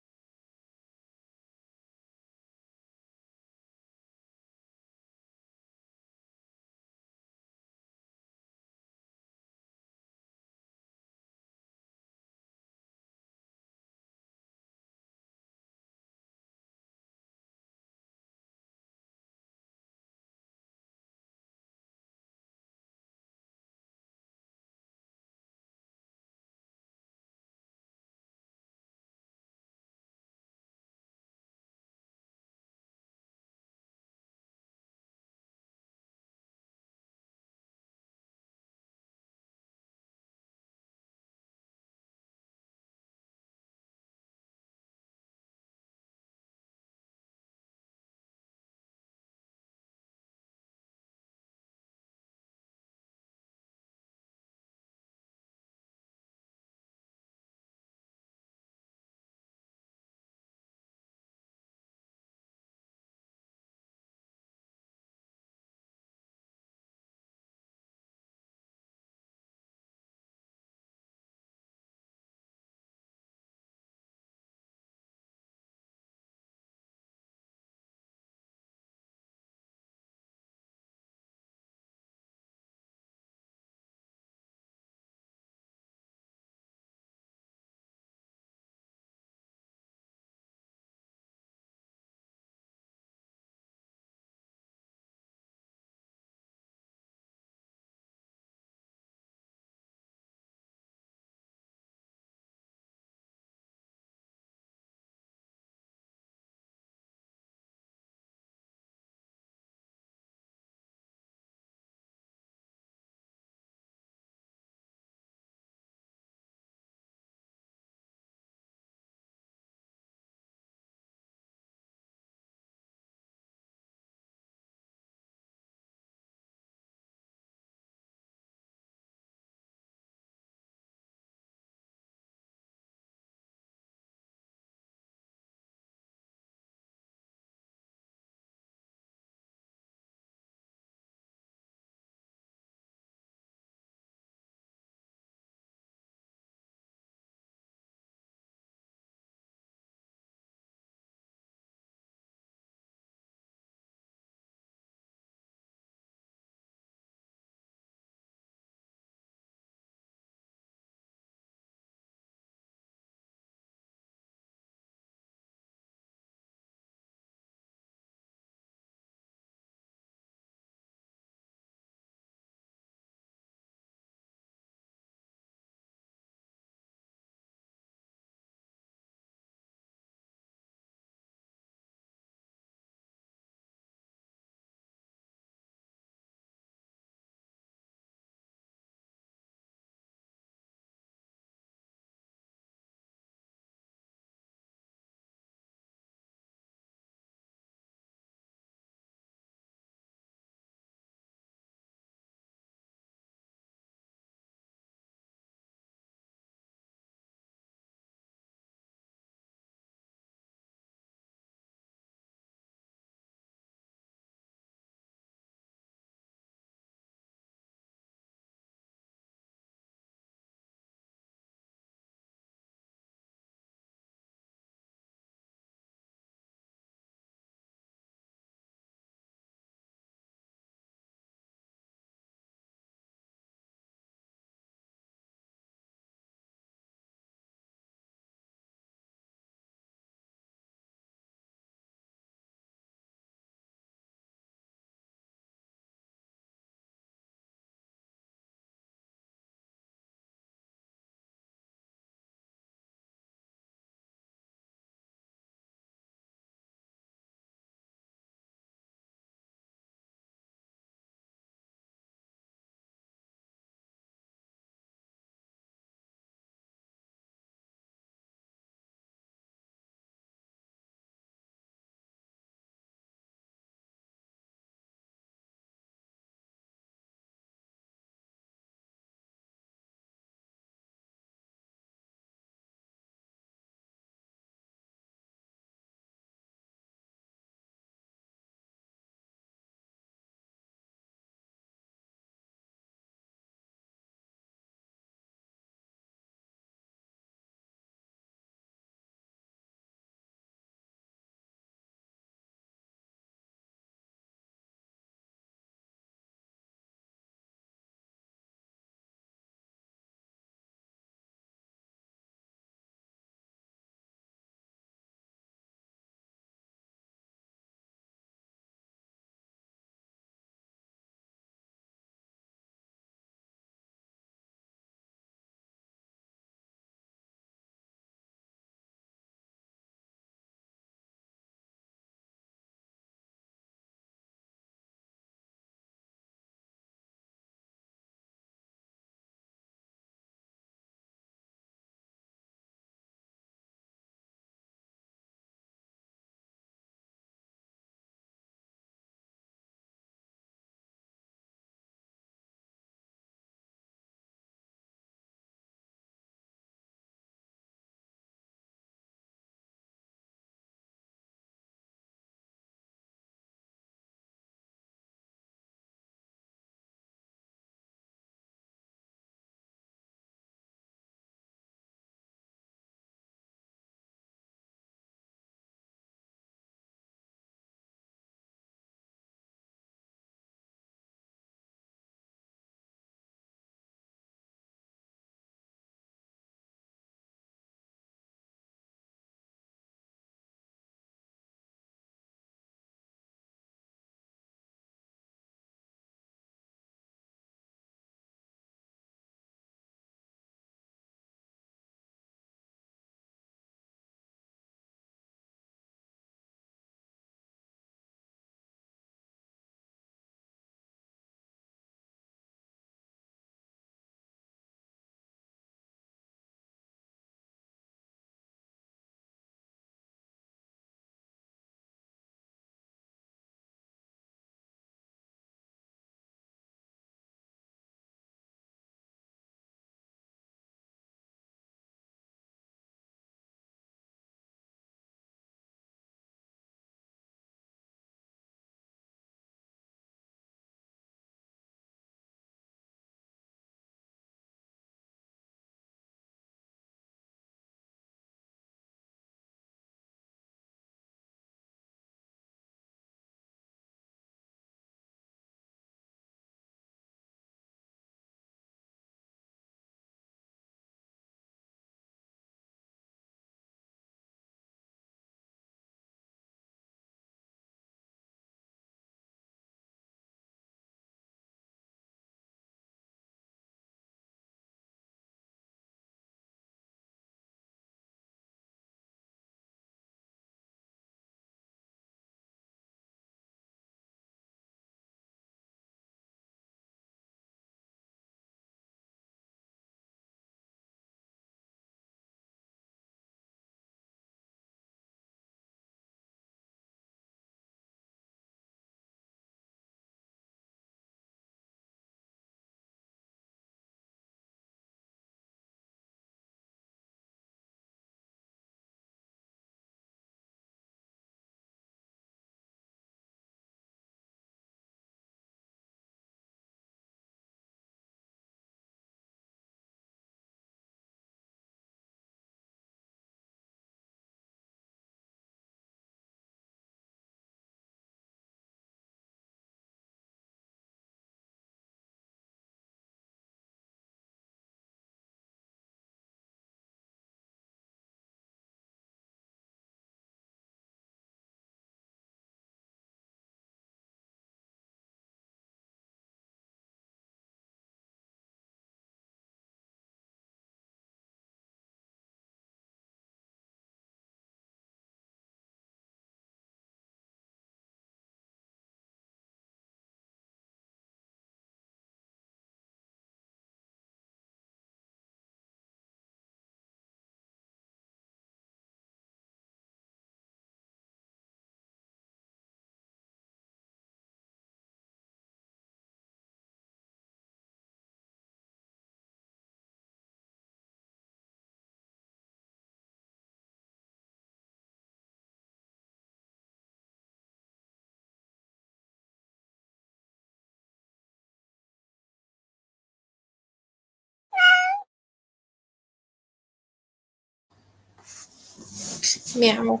Meow.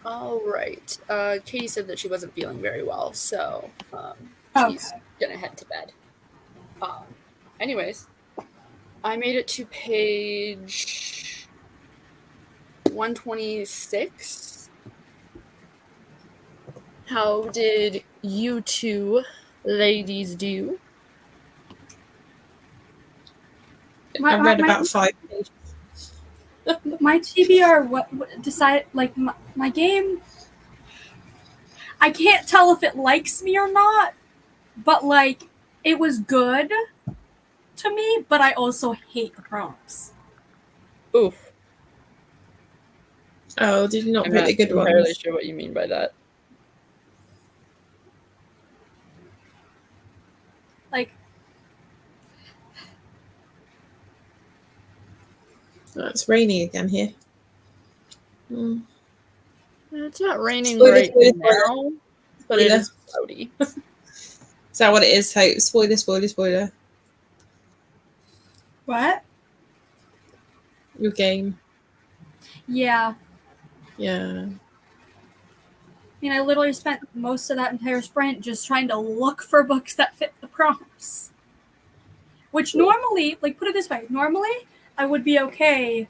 All right. Katie said that she wasn't feeling very well, so she's gonna head to bed. Anyways, I made it to page 126. How did you two ladies do?
My-
I read
my-
about 5 pages.
My TBR what decided like my game. I can't tell if it likes me or not, but like it was good to me, but I also hate the prompts.
Oof.
Oh, did you not
I'm
pick
not
the good
entirely
ones?
sure what you mean by that.
Like
Oh, it's raining again here. Mm.
It's not raining
Spoiler,
right
spoiler,
now, but it
Spoiler.
is cloudy.
Is that what it is? Hope. Spoiler, spoiler, spoiler.
what?
Your game.
Yeah.
Yeah.
I mean, I literally spent most of that entire sprint just trying to look for books that fit the prompts. Which normally, like, put it this way, normally I would be okay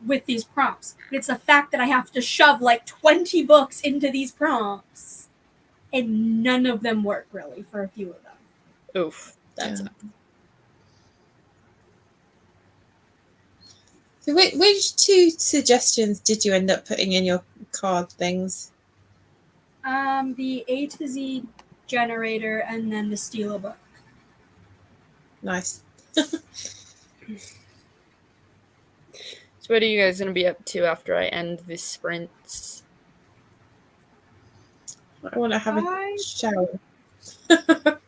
with these prompts. But it's the fact that I have to shove like 20 books into these prompts. And none of them work really for a few of them.
Oof. That's
Yeah. So which 2 suggestions did you end up putting in your card things?
The A to Z generator and then the Steal a book.
Nice.
So what are you guys going to be up to after I end the sprints?
I want to have
I-
a shower.
I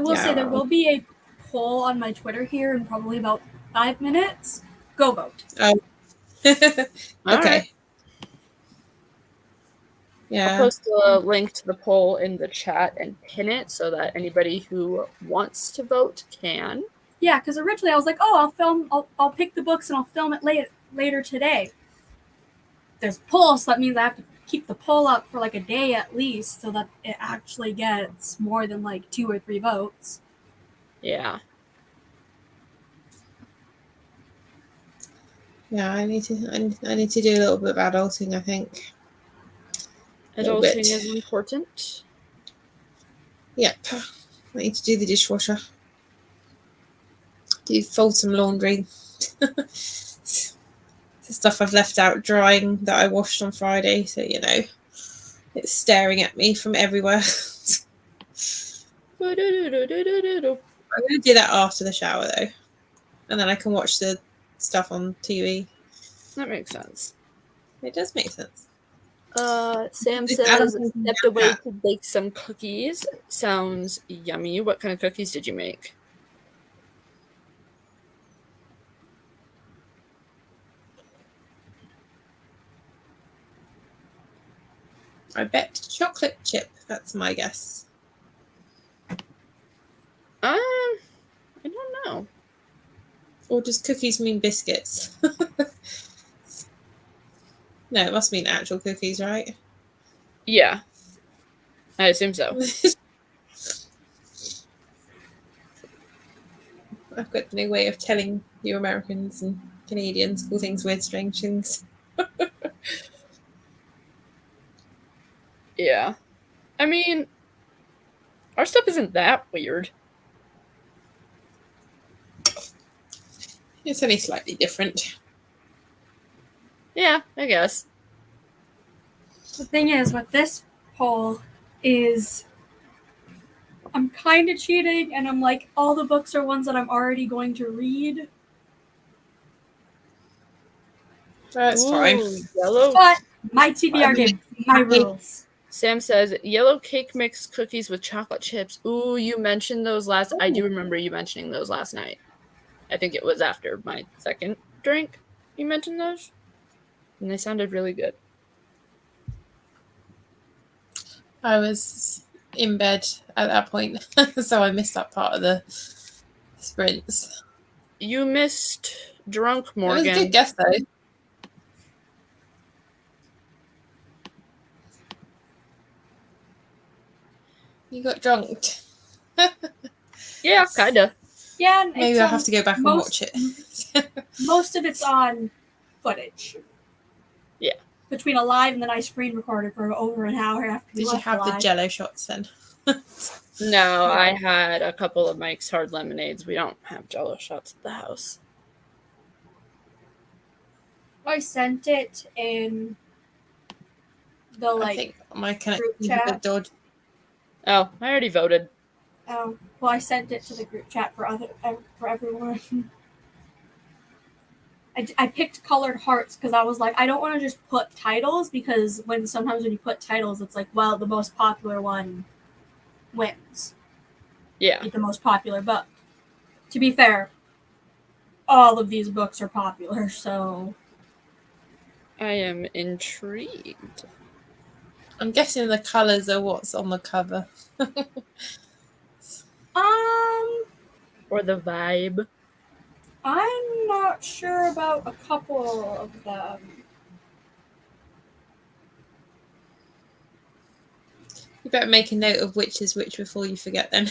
will say there
Yeah.
will be a poll on my Twitter here in probably about 5 minutes. Go vote.
Okay.
Alright. I'll
Yeah.
post a link to the poll in the chat and pin it so that anybody who wants to vote can.
Yeah, because originally I was like, oh, I'll pick the books and I'll film it later today. There's a poll, so that means I have to keep the poll up for like a day at least so that it actually gets more than like 2 or 3 votes.
Yeah.
Yeah, I need to do a little bit of adulting, I think. Little
Adulting
bit.
is important.
Yep. I need to do the dishwasher. Fold some laundry. The stuff I've left out drying that I washed on Friday, so it's staring at me from everywhere. I'm going to do that after the shower though, and then I can watch the stuff on TV.
That makes sense.
It does make sense.
Sam
It's
says,
adulting
stepped away
yeah.
to bake some cookies. Sounds yummy. What kind of cookies did you make?
I bet chocolate chip. That's my guess.
I don't know.
Or does cookies mean biscuits? No, it must mean actual cookies, right?
Yeah. I assume so.
I've got no way of telling you Americans and Canadians call things weird, strange things.
Yeah. I mean, our stuff isn't that weird.
It's only slightly different.
Yeah, I guess.
The thing is, with this poll is I'm kind of cheating, and I'm like, all the books are ones that I'm already going to read.
That's fine.
Ooh, yellow.
But my TBR
I'm
game, my
happy.
rules.
Sam says yellow cake mix cookies with chocolate chips. Ooh, you mentioned those last. I do remember you mentioning those last night. I think it was after my second drink. You mentioned those, and they sounded really good.
I was in bed at that point, so I missed that part of the sprints.
You missed Drunk
That was a
Morgan.
good guess, though. You got drunk.
Yeah, kinda.
Yeah, and
Maybe
it's,
I'll have to go back and
most-
watch it.
Most of it's on footage.
Yeah.
Between a live and then I screen recorded for over an hour after we
Did you
left
have the
live.
Jello shots then?
No, I had a couple of Mike's Hard Lemonades. We don't have Jello shots at the house.
I sent it in the
I think my connection is a
chat.
bit dodgy.
Oh, I already voted.
well, I sent it to the group chat for everyone. I picked colored hearts because I was like, I don't want to just put titles because sometimes when you put titles, it's like, well, the most popular one wins.
Yeah.
The most popular book. To be fair, all of these books are popular, so
I am intrigued.
I'm guessing the colours are what's on the cover.
Or the vibe.
I'm not sure about a couple of them.
You better make a note of which is which before you forget then.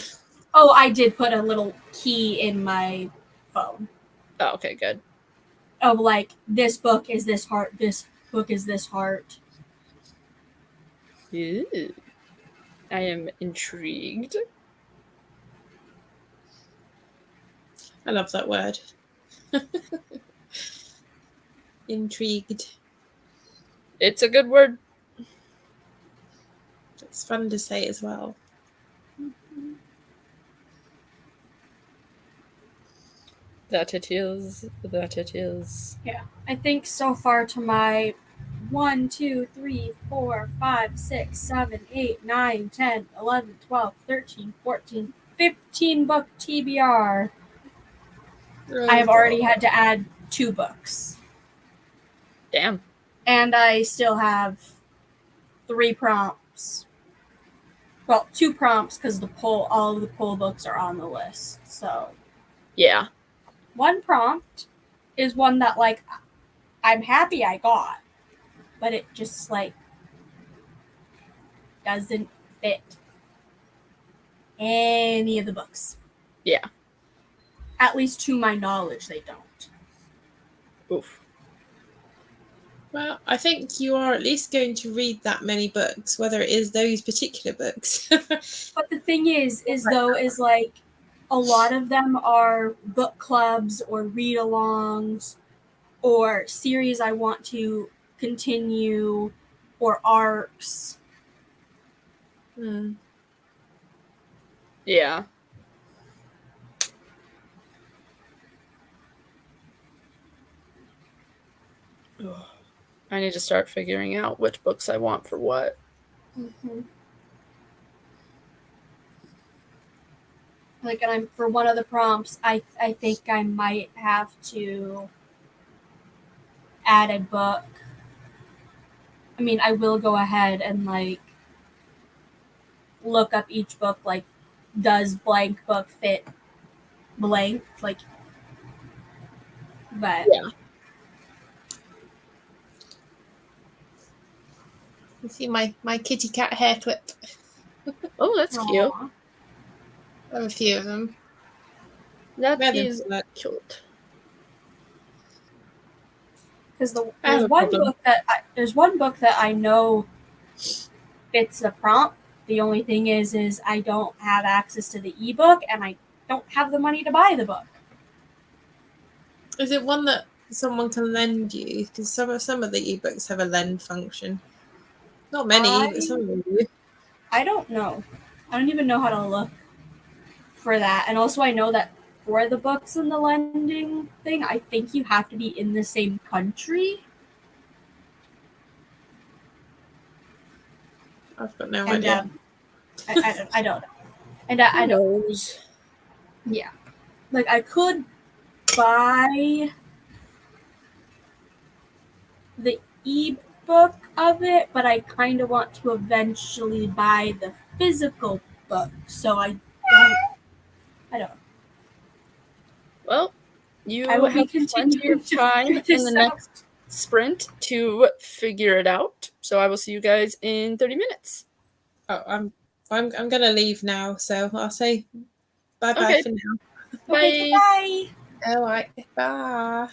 Oh, I did put a little key in my phone
Oh, okay, good.
of like, this book is this heart, this book is this heart.
Ew. I am intrigued.
I love that word. Intrigued.
It's a good word.
It's fun to say as well.
That it is. That it is.
I think so far to my 1, 2, 3, 4, 5, 6, 7, 8, 9, 10, 11, 12, 13, 14, 15 book TBR, I have already had to add 2 books.
Damn.
And I still have 3 prompts. Well, 2 prompts because all of the poll books are on the list. So
Yeah.
1 prompt is one that like I'm happy I got, but it just like doesn't fit any of the books.
Yeah.
At least to my knowledge, they don't.
Oof.
Well, I think you are at least going to read that many books, whether it is those particular books.
But the thing is like a lot of them are book clubs or read-alongs or series I want to continue or arcs.
Yeah. Ugh. I need to start figuring out which books I want for what.
Mm-hmm. Like, and I'm for one of the prompts, I think I might have to add a book. I mean, I will go ahead and like look up each book, like, does blank book fit blank? Like, but
Yeah.
You see my kitty cat hair clip.
Oh, that's cute.
Aw.
I have a few of them.
That
Wear them
is
for work.
cute.
Because
I have a problem.
there's one book that I know fits the prompt. The only thing is I don't have access to the ebook and I don't have the money to buy the book.
Is it one that someone can lend you? Because some of the ebooks have a lend function. Not many, but some of them do.
I don't know. I don't even know how to look for that. And also I know that for the books and the lending thing, I think you have to be in the same country.
I've got no
And
idea.
I don't know. And I don't.
knows?
Yeah. Like, I could buy the ebook of it, but I kind of want to eventually buy the physical book. So I don't know.
Well, You
I will
have
be
plenty
continuing
of
to
time
figure
in
this
the
out.
next sprint to figure it out. So I will see you guys in 30 minutes.
Oh, I'm gonna leave now, so I'll say bye bye
Okay.
for now.
Okay,
Bye.
bye.
All right, bye.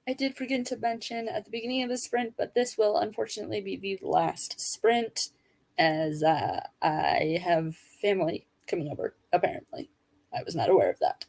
I did forget to mention at the beginning of the sprint, but this will unfortunately be the last sprint as I have family coming over, apparently. I was not aware of that.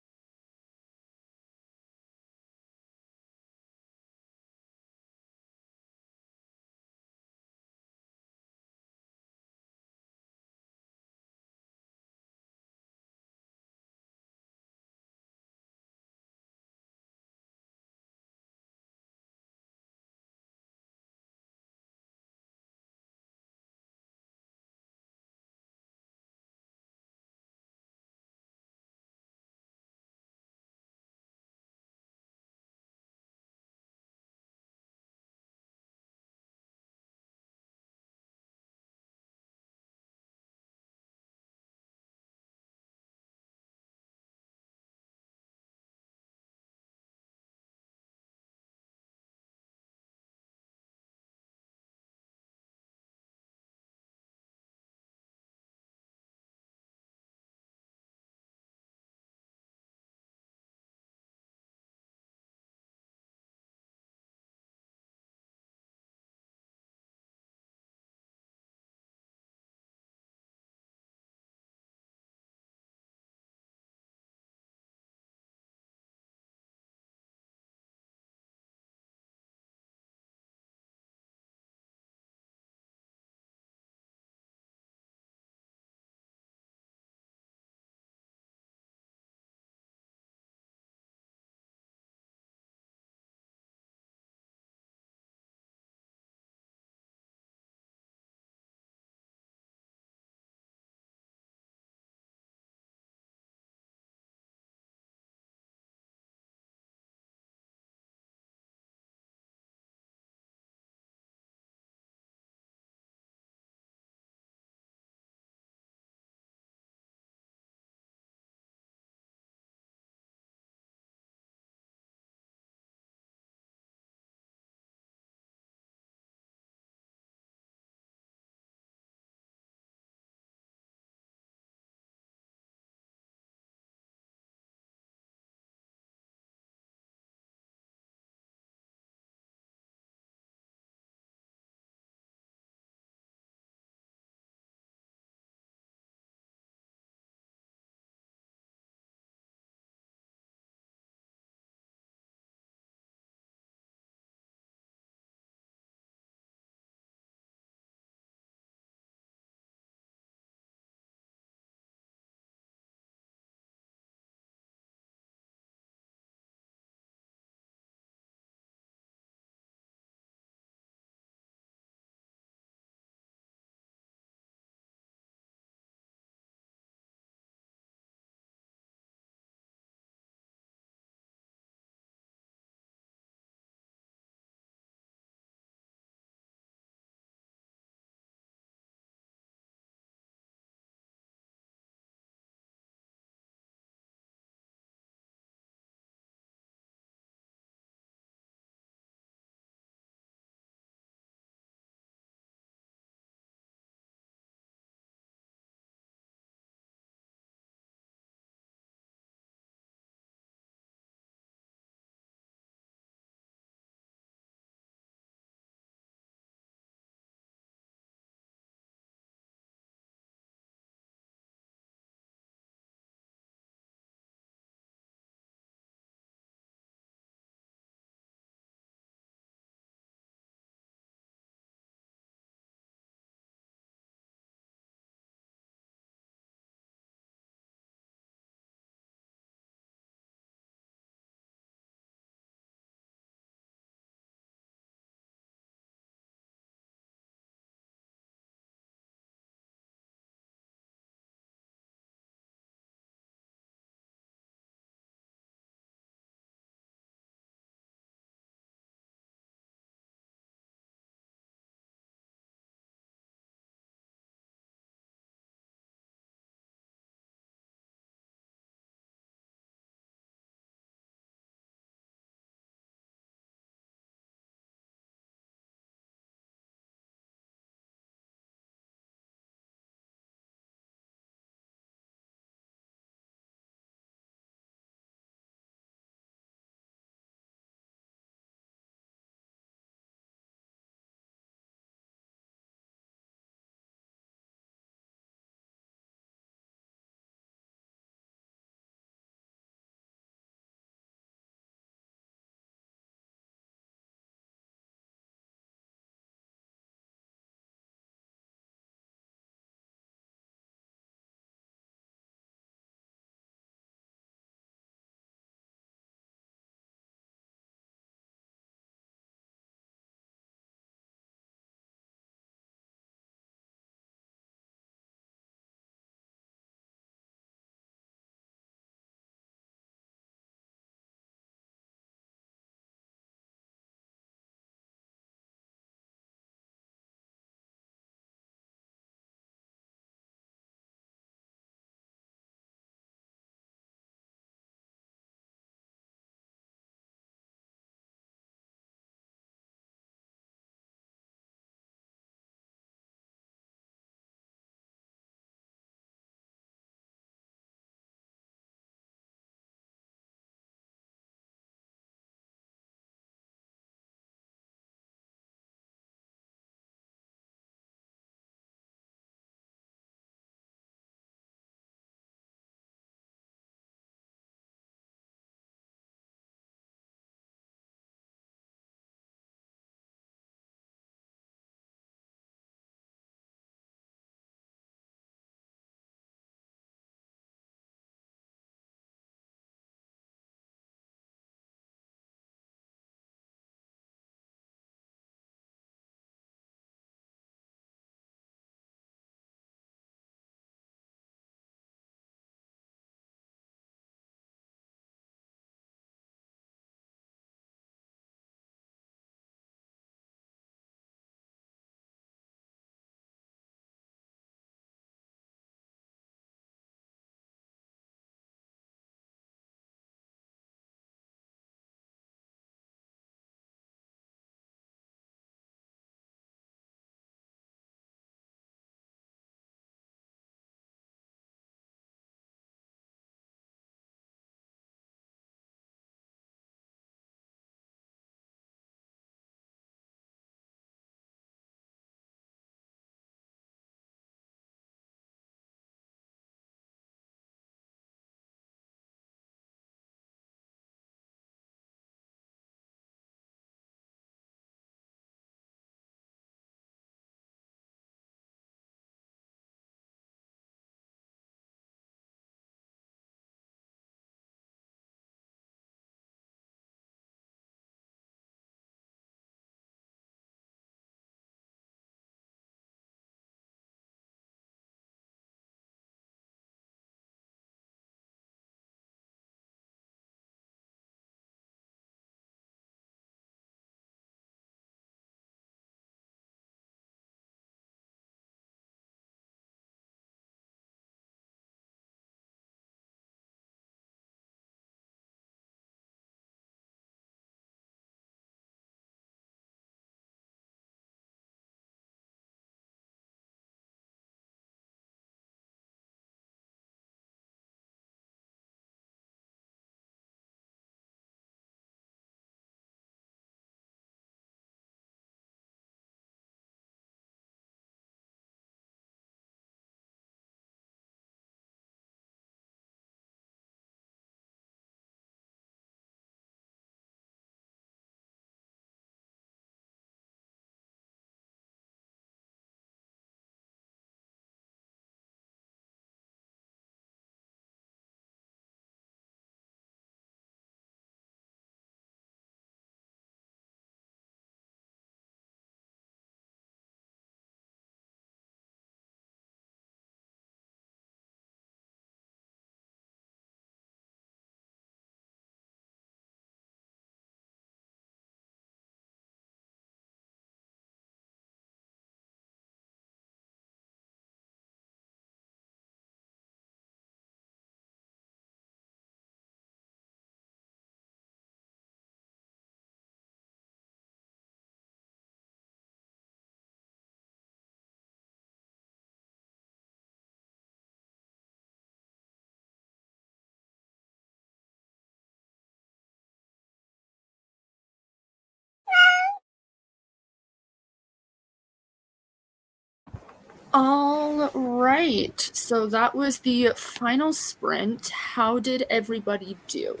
All right. So that was the final sprint. How did everybody do?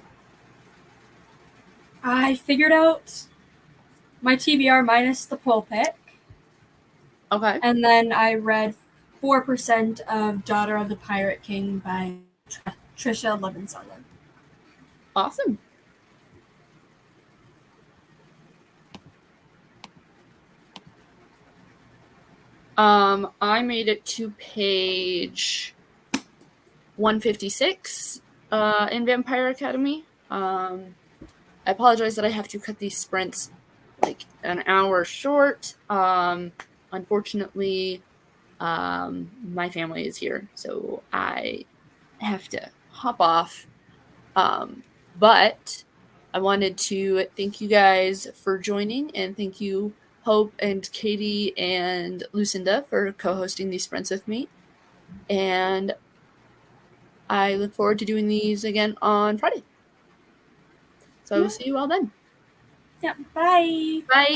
I figured out my TBR minus the pole pick,
Okay.
and then I read 4% of Daughter of the Pirate King by Trisha Levinson.
Awesome. I made it to page 156 in Vampire Academy. I apologize that I have to cut these sprints like an hour short. Unfortunately, my family is here, so I have to hop off. But I wanted to thank you guys for joining, and thank you, Hope and Katie and Lucinda, for co-hosting these sprints with me. And I look forward to doing these again on Friday. So I will see you all then.
Yeah, bye.
Bye.